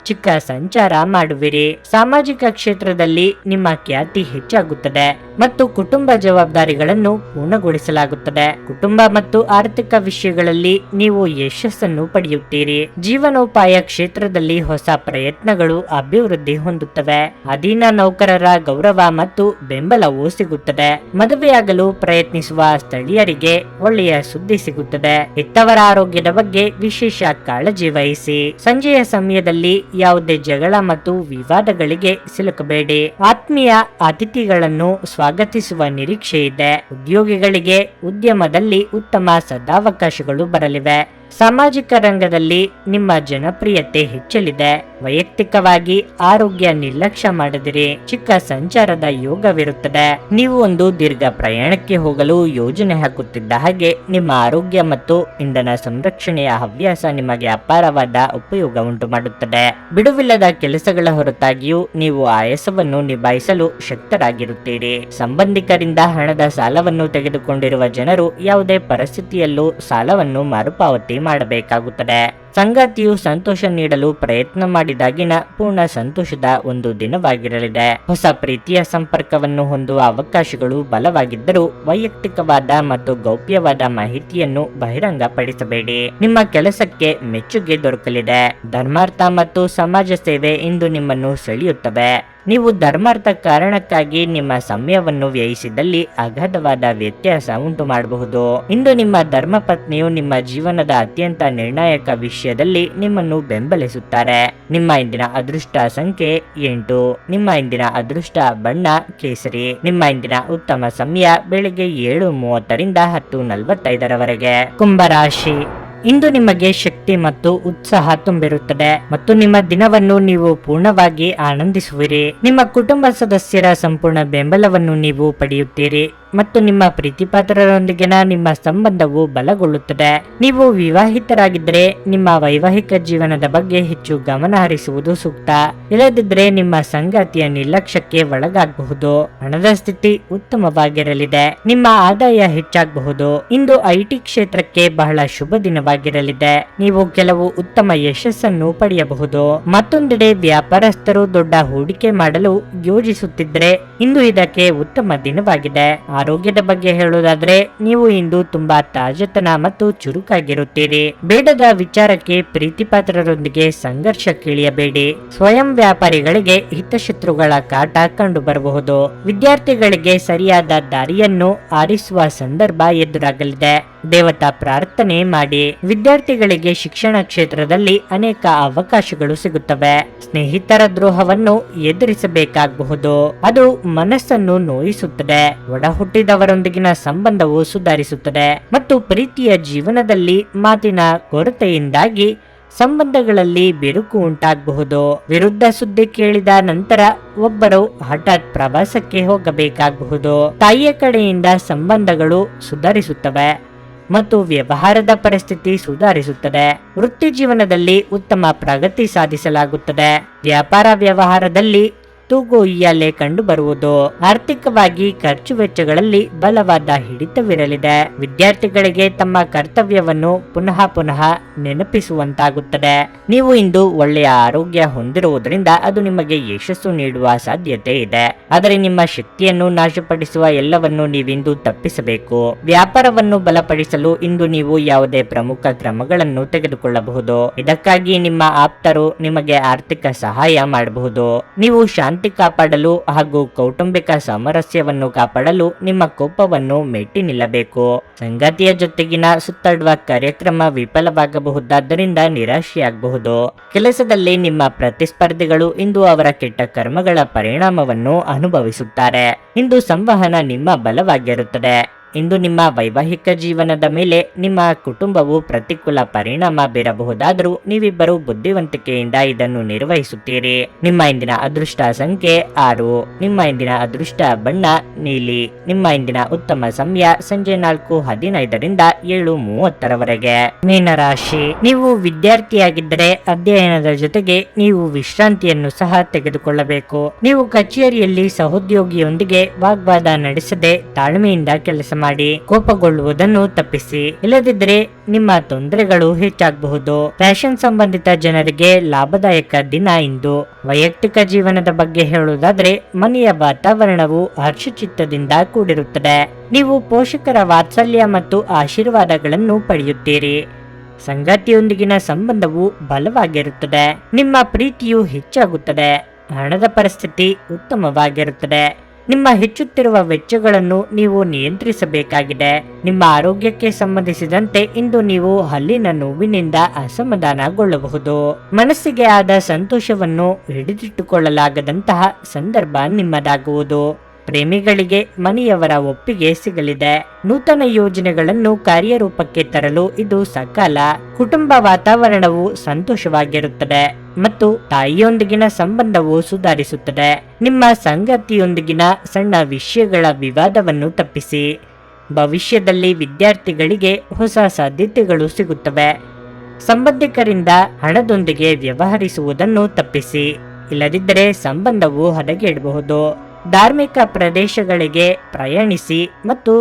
ಚಿಕ್ಕ ಸಂಚಾರ ಮಾಡುವಿರಿ. ಸಾಮಾಜಿಕ ಕ್ಷೇತ್ರದಲ್ಲಿ ನಿಮ್ಮ ಖ್ಯಾತಿ ಹೆಚ್ಚಾಗುತ್ತದೆ ಮತ್ತು ಕುಟುಂಬ ಜವಾಬ್ದಾರಿಗಳನ್ನು ಪೂರ್ಣಗೊಳಿಸಲಾಗುತ್ತದೆ. ಕುಟುಂಬ ಮತ್ತು ಆರ್ಥಿಕ ವಿಷಯಗಳಲ್ಲಿ ನೀವು ಯಶಸ್ಸನ್ನು ಪಡೆಯುತ್ತೀರಿ. ಜೀವನೋಪಾಯ ಕ್ಷೇತ್ರದಲ್ಲಿ ಹೊಸ ಪ್ರಯತ್ನಗಳು ಅಭಿವೃದ್ಧಿ ಹೊಂದುತ್ತವೆ. ಅಧೀನ ನೌಕರರ ಗೌರವ ಮತ್ತು ಬೆಂಬಲವೂ ಸಿಗುತ್ತದೆ. ಮದುವೆಯಾಗಲು ಪ್ರಯತ್ನಿಸುವ ಸ್ಥಳೀಯರಿಗೆ ಒಳ್ಳೆಯ ಸುದ್ದಿ ಸಿಗುತ್ತದೆ. ಹೆತ್ತವರ ಆರೋಗ್ಯದ ಬಗ್ಗೆ ವಿಶೇಷ ಕಾಳಜಿ ವಹಿಸಿ. ಸಂಜೆಯ ಸಮಯದಲ್ಲಿ ಯಾವುದೇ ಜಗಳ ಮತ್ತು ವಿವಾದಗಳಿಗೆ ಸಿಲುಕಬೇಡಿ. ಆತ್ಮೀಯ ಅತಿಥಿಗಳನ್ನು ಸ್ವಾಗತಿಸುವ ನಿರೀಕ್ಷೆ ಇದೆ. ಉದ್ಯೋಗಿಗಳಿಗೆ ಉದ್ಯಮದಲ್ಲಿ ಉತ್ತಮ ಸದಾವಕಾಶಗಳು ಬರಲಿವೆ. ಸಾಮಾಜಿಕ ರಂಗದಲ್ಲಿ ನಿಮ್ಮ ಜನಪ್ರಿಯತೆ ಹೆಚ್ಚಲಿದೆ. ವೈಯಕ್ತಿಕವಾಗಿ ಆರೋಗ್ಯ ನಿರ್ಲಕ್ಷ್ಯ ಮಾಡದಿರಿ. ಚಿಕ್ಕ ಸಂಚಾರದ ಯೋಗವಿರುತ್ತದೆ. ನೀವು ಒಂದು ದೀರ್ಘ ಪ್ರಯಾಣಕ್ಕೆ ಹೋಗಲು ಯೋಜನೆ ಹಾಕುತ್ತಿದ್ದ ಹಾಗೆ ನಿಮ್ಮ ಆರೋಗ್ಯ ಮತ್ತು ಇಂಧನ ಸಂರಕ್ಷಣೆಯ ಹವ್ಯಾಸ ನಿಮಗೆ ಅಪಾರವಾದ ಉಪಯೋಗ ಉಂಟು ಮಾಡುತ್ತದೆ. ಬಿಡುವಿಲ್ಲದ ಕೆಲಸಗಳ ಹೊರತಾಗಿಯೂ ನೀವು ಆಯಾಸವನ್ನು ನಿಭಾಯಿಸಲು ಶಕ್ತರಾಗಿರುತ್ತೀರಿ. ಸಂಬಂಧಿಕರಿಂದ ಹಣದ ಸಾಲವನ್ನು ತೆಗೆದುಕೊಂಡಿರುವ ಜನರು ಯಾವುದೇ ಪರಿಸ್ಥಿತಿಯಲ್ಲೂ ಸಾಲವನ್ನು ಮರುಪಾವತಿ ಮಾಡಬೇಕಾಗುತ್ತದೆ. ಸಂಗಾತಿಯು ಸಂತೋಷ ನೀಡಲು ಪ್ರಯತ್ನ ಮಾಡಿದಾಗಿನ ಪೂರ್ಣ ಸಂತೋಷದ ಒಂದು ದಿನವಾಗಿರಲಿದೆ. ಹೊಸ ಪ್ರೀತಿಯ ಸಂಪರ್ಕವನ್ನು ಹೊಂದುವ ಅವಕಾಶಗಳು ಬಲವಾಗಿದ್ದರೂ ವೈಯಕ್ತಿಕವಾದ ಮತ್ತು ಗೌಪ್ಯವಾದ ಮಾಹಿತಿಯನ್ನು ಬಹಿರಂಗಪಡಿಸಬೇಡಿ. ನಿಮ್ಮ ಕೆಲಸಕ್ಕೆ ಮೆಚ್ಚುಗೆ ದೊರಕಲಿದೆ. ಧರ್ಮಾರ್ಥ ಮತ್ತು ಸಮಾಜ ಸೇವೆ ಇಂದು ನಿಮ್ಮನ್ನು ಸೆಳೆಯುತ್ತವೆ. ನೀವು ಧರ್ಮಾರ್ಥ ಕಾರಣಕ್ಕಾಗಿ ನಿಮ್ಮ ಸಮಯವನ್ನು ವ್ಯಯಿಸಿದಲ್ಲಿ ಅಗಾಧವಾದ ವ್ಯತ್ಯಾಸ ಉಂಟು ಮಾಡಬಹುದು. ಇಂದು ನಿಮ್ಮ ಧರ್ಮಪತ್ನಿಯು ನಿಮ್ಮ ಜೀವನದ ಅತ್ಯಂತ ನಿರ್ಣಾಯಕ ವಿಷಯದಲ್ಲಿ ನಿಮ್ಮನ್ನು ಬೆಂಬಲಿಸುತ್ತಾರೆ. ನಿಮ್ಮ ಇಂದಿನ ಅದೃಷ್ಟ ಸಂಖ್ಯೆ 8. ನಿಮ್ಮ ಇಂದಿನ ಅದೃಷ್ಟ ಬಣ್ಣ ಕೇಸರಿ. ನಿಮ್ಮ ಇಂದಿನ ಉತ್ತಮ ಸಮಯ ಬೆಳಿಗ್ಗೆ 7:30ರಿಂದ 10:45ರವರೆಗೆ. ಕುಂಭರಾಶಿ. ಇಂದು ನಿಮಗೆ ಶಕ್ತಿ ಮತ್ತು ಉತ್ಸಾಹ ತುಂಬಿರುತ್ತದೆ ಮತ್ತು ನಿಮ್ಮ ದಿನವನ್ನು ನೀವು ಪೂರ್ಣವಾಗಿ ಆನಂದಿಸುವಿರಿ. ನಿಮ್ಮ ಕುಟುಂಬ ಸದಸ್ಯರ ಸಂಪೂರ್ಣ ಬೆಂಬಲವನ್ನು ನೀವು ಪಡೆಯುತ್ತೀರಿ ಮತ್ತು ನಿಮ್ಮ ಪ್ರೀತಿಪಾತ್ರರೊಂದಿಗಿನ ನಿಮ್ಮ ಸಂಬಂಧವು ಬಲಗೊಳ್ಳುತ್ತದೆ. ನೀವು ವಿವಾಹಿತರಾಗಿದ್ದರೆ ನಿಮ್ಮ ವೈವಾಹಿಕ ಜೀವನದ ಬಗ್ಗೆ ಹೆಚ್ಚು ಗಮನ ಹರಿಸುವುದು ಸೂಕ್ತ. ಇಲ್ಲದಿದ್ದರೆ ನಿಮ್ಮ ಸಂಗಾತಿಯ ನಿರ್ಲಕ್ಷ್ಯಕ್ಕೆ ಒಳಗಾಗಬಹುದು. ಹಣದ ಸ್ಥಿತಿ ಉತ್ತಮವಾಗಿರಲಿದೆ. ನಿಮ್ಮ ಆದಾಯ ಹೆಚ್ಚಾಗಬಹುದು. ಇಂದು ಐಟಿ ಕ್ಷೇತ್ರಕ್ಕೆ ಬಹಳ ಶುಭ ದಿನವಾಗಿರಲಿದೆ. ನೀವು ಕೆಲವು ಉತ್ತಮ ಯಶಸ್ಸನ್ನು ಪಡೆಯಬಹುದು. ಮತ್ತೊಂದೆಡೆ ವ್ಯಾಪಾರಸ್ಥರು ದೊಡ್ಡ ಹೂಡಿಕೆ ಮಾಡಲು ಯೋಜಿಸುತ್ತಿದ್ದರೆ ಇಂದು ಇದಕ್ಕೆ ಉತ್ತಮ ದಿನವಾಗಿದೆ. ಆರೋಗ್ಯದ ಬಗ್ಗೆ ಹೇಳುವುದಾದ್ರೆ ನೀವು ಇಂದು ತುಂಬಾ ತಾಜತನ ಮತ್ತು ಚುರುಕಾಗಿರುತ್ತೀರಿ. ಬೇಡದ ವಿಚಾರಕ್ಕೆ ಪ್ರೀತಿಪಾತ್ರರೊಂದಿಗೆ ಸಂಘರ್ಷಕ್ಕೆ ಇಳಿಯಬೇಡಿ. ಸ್ವಯಂ ವ್ಯಾಪಾರಿಗಳಿಗೆ ಹಿತಶತ್ರುಗಳ ಕಾಟ ಕಂಡು ಬರಬಹುದು. ವಿದ್ಯಾರ್ಥಿಗಳಿಗೆ ಸರಿಯಾದ ದಾರಿಯನ್ನು ಆರಿಸುವ ಸಂದರ್ಭ ಎದುರಾಗಲಿದೆ. ದೇವತಾ ಪ್ರಾರ್ಥನೆ ಮಾಡಿ. ವಿದ್ಯಾರ್ಥಿಗಳಿಗೆ ಶಿಕ್ಷಣ ಕ್ಷೇತ್ರದಲ್ಲಿ ಅನೇಕ ಅವಕಾಶಗಳು ಸಿಗುತ್ತವೆ. ಸ್ನೇಹಿತರ ದ್ರೋಹವನ್ನು ಎದುರಿಸಬೇಕಾಗಬಹುದು. ಅದು ಮನಸ್ಸನ್ನು ನೋಯಿಸುತ್ತದೆ. ಒಡ ಹುಟ್ಟಿದವರೊಂದಿಗಿನ ಸಂಬಂಧವು ಸುಧಾರಿಸುತ್ತದೆ ಮತ್ತು ಪ್ರೀತಿಯ ಜೀವನದಲ್ಲಿ ಮಾತಿನ ಕೊರತೆಯಿಂದಾಗಿ ಸಂಬಂಧಗಳಲ್ಲಿ ಬಿರುಕು ಉಂಟಾಗಬಹುದು. ವಿರುದ್ಧ ಸುದ್ದಿ ಕೇಳಿದ ನಂತರ ಒಬ್ಬರು ಹಠಾತ್ ಪ್ರವಾಸಕ್ಕೆ ಹೋಗಬೇಕಾಗಬಹುದು. ತಾಯಿಯ ಕಡೆಯಿಂದ ಸಂಬಂಧಗಳು ಸುಧಾರಿಸುತ್ತವೆ ಮತ್ತು ವ್ಯವಹಾರದ ಪರಿಸ್ಥಿತಿ ಸುಧಾರಿಸುತ್ತದೆ. ವೃತ್ತಿ ಜೀವನದಲ್ಲಿ ಉತ್ತಮ ಪ್ರಗತಿ ಸಾಧಿಸಲಾಗುತ್ತದೆ. ವ್ಯಾಪಾರ ವ್ಯವಹಾರದಲ್ಲಿ ತೂಗು ಉಯ್ಯಾಲೆ ಕಂಡು ಬರುವುದು. ಆರ್ಥಿಕವಾಗಿ ಖರ್ಚು ವೆಚ್ಚಗಳಲ್ಲಿ ಬಲವಾದ ಹಿಡಿತವಿರಲಿದೆ. ವಿದ್ಯಾರ್ಥಿಗಳಿಗೆ ತಮ್ಮ ಕರ್ತವ್ಯವನ್ನು ಪುನಃ ನೆನಪಿಸುವಂತಾಗುತ್ತದೆ. ನೀವು ಇಂದು ಒಳ್ಳೆಯ ಆರೋಗ್ಯ ಹೊಂದಿರುವುದರಿಂದ ಅದು ನಿಮಗೆ ಯಶಸ್ಸು ನೀಡುವ ಸಾಧ್ಯತೆ ಇದೆ. ಆದರೆ ನಿಮ್ಮ ಶಕ್ತಿಯನ್ನು ನಾಶಪಡಿಸುವ ಎಲ್ಲವನ್ನು ನೀವಿಂದು ತಪ್ಪಿಸಬೇಕು. ವ್ಯಾಪಾರವನ್ನು ಬಲಪಡಿಸಲು ಇಂದು ನೀವು ಯಾವುದೇ ಪ್ರಮುಖ ಕ್ರಮಗಳನ್ನು ತೆಗೆದುಕೊಳ್ಳಬಹುದು. ಇದಕ್ಕಾಗಿ ನಿಮ್ಮ ಆಪ್ತರು ನಿಮಗೆ ಆರ್ಥಿಕ ಸಹಾಯ ಮಾಡಬಹುದು. ನೀವು ಶಾಂತಿ ಕಾಪಾಡಲು ಹಾಗೂ ಕೌಟುಂಬಿಕ ಸಾಮರಸ್ಯವನ್ನು ಕಾಪಾಡಲು ನಿಮ್ಮ ಕೋಪವನ್ನು ಮೆಟ್ಟಿ ನಿಲ್ಲಬೇಕು. ಸಂಗಾತಿಯ ಜೊತೆಗಿನ ಸುತ್ತಾಡುವ ಕಾರ್ಯಕ್ರಮ ವಿಫಲವಾಗಬಹುದಾದ್ದರಿಂದ ನಿರಾಶೆಯಾಗಬಹುದು. ಕೆಲಸದಲ್ಲಿ ನಿಮ್ಮ ಪ್ರತಿಸ್ಪರ್ಧಿಗಳು ಇಂದು ಅವರ ಕೆಟ್ಟ ಕರ್ಮಗಳ ಪರಿಣಾಮವನ್ನು ಅನುಭವಿಸುತ್ತಾರೆ. ಇಂದು ಸಂವಹನ ನಿಮ್ಮ ಬಲವಾಗಿರುತ್ತದೆ. ಇಂದು ನಿಮ್ಮ ವೈವಾಹಿಕ ಜೀವನದ ಮೇಲೆ ನಿಮ್ಮ ಕುಟುಂಬವು ಪ್ರತಿಕೂಲ ಪರಿಣಾಮ ಬೀರಬಹುದಾದರೂ ನೀವಿಬ್ಬರು ಬುದ್ಧಿವಂತಿಕೆಯಿಂದ ಇದನ್ನು ನಿರ್ವಹಿಸುತ್ತೀರಿ. ನಿಮ್ಮ ಇಂದಿನ ಅದೃಷ್ಟ ಸಂಖ್ಯೆ 6. ನಿಮ್ಮ ಇಂದಿನ ಅದೃಷ್ಟ ಬಣ್ಣ ನೀಲಿ. ನಿಮ್ಮ ಇಂದಿನ ಉತ್ತಮ ಸಮಯ ಸಂಜೆ 4:15ರಿಂದ 7:30ರವರೆಗೆ. ಮೀನರಾಶಿ, ನೀವು ವಿದ್ಯಾರ್ಥಿಯಾಗಿದ್ದರೆ ಅಧ್ಯಯನದ ಜೊತೆಗೆ ನೀವು ವಿಶ್ರಾಂತಿಯನ್ನು ಸಹ ತೆಗೆದುಕೊಳ್ಳಬೇಕು. ನೀವು ಕಚೇರಿಯಲ್ಲಿ ಸಹೋದ್ಯೋಗಿಯೊಂದಿಗೆ ವಾಗ್ವಾದ ನಡೆಸದೆ ತಾಳ್ಮೆಯಿಂದ ಕೆಲಸ ಮಾಡಿ. ಕೋಪಗೊಳ್ಳುವುದನ್ನು ತಪ್ಪಿಸಿ, ಇಲ್ಲದಿದ್ದರೆ ನಿಮ್ಮ ತೊಂದರೆಗಳು ಹೆಚ್ಚಾಗಬಹುದು. ಫ್ಯಾಷನ್ ಸಂಬಂಧಿತ ಜನರಿಗೆ ಲಾಭದಾಯಕ ದಿನ ಇಂದು. ವೈಯಕ್ತಿಕ ಜೀವನದ ಬಗ್ಗೆ ಹೇಳುವುದಾದ್ರೆ ಮನೆಯ ವಾತಾವರಣವು ಹರ್ಷಚಿತ್ತದಿಂದ ಕೂಡಿರುತ್ತದೆ. ನೀವು ಪೋಷಕರ ವಾತ್ಸಲ್ಯ ಮತ್ತು ಆಶೀರ್ವಾದಗಳನ್ನು ಪಡೆಯುತ್ತೀರಿ. ಸಂಗಾತಿಯೊಂದಿಗಿನ ಸಂಬಂಧವು ಬಲವಾಗಿರುತ್ತದೆ. ನಿಮ್ಮ ಪ್ರೀತಿಯು ಹೆಚ್ಚಾಗುತ್ತದೆ. ಹಣದ ಪರಿಸ್ಥಿತಿ ಉತ್ತಮವಾಗಿರುತ್ತದೆ. ನಿಮ್ಮ ಹೆಚ್ಚುತ್ತಿರುವ ವೆಚ್ಚಗಳನ್ನು ನೀವು ನಿಯಂತ್ರಿಸಬೇಕಾಗಿದೆ. ನಿಮ್ಮ ಆರೋಗ್ಯಕ್ಕೆ ಸಂಬಂಧಿಸಿದಂತೆ ಇಂದು ನೀವು ಹಲ್ಲಿನ ನೋವಿನಿಂದ ಅಸಮಾಧಾನಗೊಳ್ಳಬಹುದು. ಮನಸ್ಸಿಗೆ ಆದ ಸಂತೋಷವನ್ನು ಹಿಡಿದಿಟ್ಟುಕೊಳ್ಳಲಾಗದಂತಹ ಸಂದರ್ಭ ನಿಮ್ಮದಾಗುವುದು. ಪ್ರೇಮಿಗಳಿಗೆ ಮನೆಯವರ ಒಪ್ಪಿಗೆ ಸಿಗಲಿದೆ. ನೂತನ ಯೋಜನೆಗಳನ್ನು ಕಾರ್ಯರೂಪಕ್ಕೆ ತರಲು ಇದು ಸಕಾಲ. ಕುಟುಂಬ ವಾತಾವರಣವು ಸಂತೋಷವಾಗಿರುತ್ತದೆ ಮತ್ತು ತಾಯಿಯೊಂದಿಗಿನ ಸಂಬಂಧವು ಸುಧಾರಿಸುತ್ತದೆ. ನಿಮ್ಮ ಸಂಗಾತಿಯೊಂದಿಗಿನ ಸಣ್ಣ ವಿಷಯಗಳ ವಿವಾದವನ್ನು ತಪ್ಪಿಸಿ. ಭವಿಷ್ಯದಲ್ಲಿ ವಿದ್ಯಾರ್ಥಿಗಳಿಗೆ ಹೊಸ ಸಾಧ್ಯತೆಗಳು ಸಿಗುತ್ತವೆ. ಸಂಬಂಧಿಕರಿಂದ ಹಣದೊಂದಿಗೆ ವ್ಯವಹರಿಸುವುದನ್ನು ತಪ್ಪಿಸಿ, ಇಲ್ಲದಿದ್ದರೆ ಸಂಬಂಧವು ಹದಗೆಡಬಹುದು. ಧಾರ್ಮಿಕ ಪ್ರದೇಶಗಳಿಗೆ ಪ್ರಯಾಣಿಸಿ ಮತ್ತು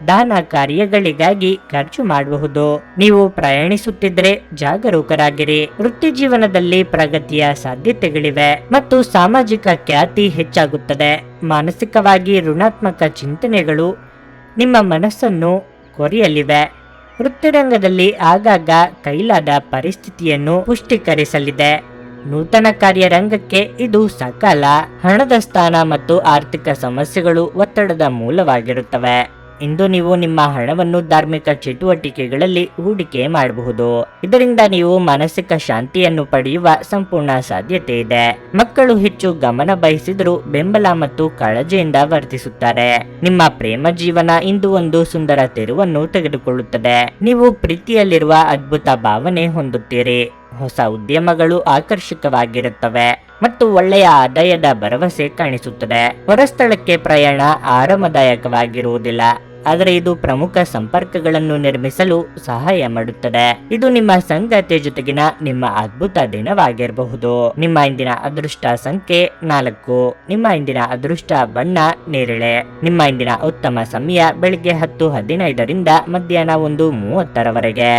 ದಾನ ಕಾರ್ಯಗಳಿಗಾಗಿ ಖರ್ಚು ಮಾಡಬಹುದು. ನೀವು ಪ್ರಯಾಣಿಸುತ್ತಿದ್ದರೆ ಜಾಗರೂಕರಾಗಿರಿ. ವೃತ್ತಿ ಜೀವನದಲ್ಲಿ ಪ್ರಗತಿಯ ಸಾಧ್ಯತೆಗಳಿವೆ ಮತ್ತು ಸಾಮಾಜಿಕ ಖ್ಯಾತಿ ಹೆಚ್ಚಾಗುತ್ತದೆ. ಮಾನಸಿಕವಾಗಿ ಋಣಾತ್ಮಕ ಚಿಂತನೆಗಳು ನಿಮ್ಮ ಮನಸ್ಸನ್ನು ಕೊರೆಯಲಿವೆ. ವೃತ್ತಿರಂಗದಲ್ಲಿ ಆಗಾಗ ಕೈಲಾದ ಪರಿಸ್ಥಿತಿಯನ್ನು ಪುಷ್ಟೀಕರಿಸಲಿದೆ. ನೂತನ ಕಾರ್ಯರಂಗಕ್ಕೆ ಇದು ಸಕಾಲ. ಹಣದ ಸ್ಥಾನ ಮತ್ತು ಆರ್ಥಿಕ ಸಮಸ್ಯೆಗಳು ಒತ್ತಡದ ಮೂಲವಾಗಿರುತ್ತವೆ. ಇಂದು ನೀವು ನಿಮ್ಮ ಹಣವನ್ನು ಧಾರ್ಮಿಕ ಚಟುವಟಿಕೆಗಳಲ್ಲಿ ಹೂಡಿಕೆ ಮಾಡಬಹುದು. ಇದರಿಂದ ನೀವು ಮಾನಸಿಕ ಶಾಂತಿಯನ್ನು ಪಡೆಯುವ ಸಂಪೂರ್ಣ ಸಾಧ್ಯತೆ ಇದೆ. ಮಕ್ಕಳು ಹೆಚ್ಚು ಗಮನ ಬಯಸಿದರೂ ಬೆಂಬಲ ಮತ್ತು ಕಾಳಜಿಯಿಂದ ವರ್ತಿಸುತ್ತಾರೆ. ನಿಮ್ಮ ಪ್ರೇಮ ಜೀವನ ಇಂದು ಒಂದು ಸುಂದರ ತಿರುವನ್ನು ತೆಗೆದುಕೊಳ್ಳುತ್ತದೆ. ನೀವು ಪ್ರೀತಿಯಲ್ಲಿರುವ ಅದ್ಭುತ ಭಾವನೆ ಹೊಂದುತ್ತೀರಿ. ಹೊಸ ಉದ್ಯಮಗಳು ಆಕರ್ಷಕವಾಗಿರುತ್ತವೆ ಮತ್ತು ಒಳ್ಳೆಯ ಆದಾಯದ ಭರವಸೆ ಕಾಣಿಸುತ್ತದೆ. ಹೊರಸ್ಥಳಕ್ಕೆ ಪ್ರಯಾಣ ಆರಾಮದಾಯಕವಾಗಿರುವುದಿಲ್ಲ, ಆದರೆ ಇದು ಪ್ರಮುಖ ಸಂಪರ್ಕಗಳನ್ನು ನಿರ್ಮಿಸಲು ಸಹಾಯ ಮಾಡುತ್ತದೆ. ಇದು ನಿಮ್ಮ ಸಂಗಾತಿಯ ಜೊತೆಗಿನ ನಿಮ್ಮ ಅದ್ಭುತ ದಿನವಾಗಿರಬಹುದು. ನಿಮ್ಮ ಇಂದಿನ ಅದೃಷ್ಟ ಸಂಖ್ಯೆ 4. ನಿಮ್ಮ ಇಂದಿನ ಅದೃಷ್ಟ ಬಣ್ಣ ನೇರಳೆ. ನಿಮ್ಮ ಇಂದಿನ ಉತ್ತಮ ಸಮಯ ಬೆಳಿಗ್ಗೆ 10:15ರಿಂದ ಮಧ್ಯಾಹ್ನ 1:30ರವರೆಗೆ.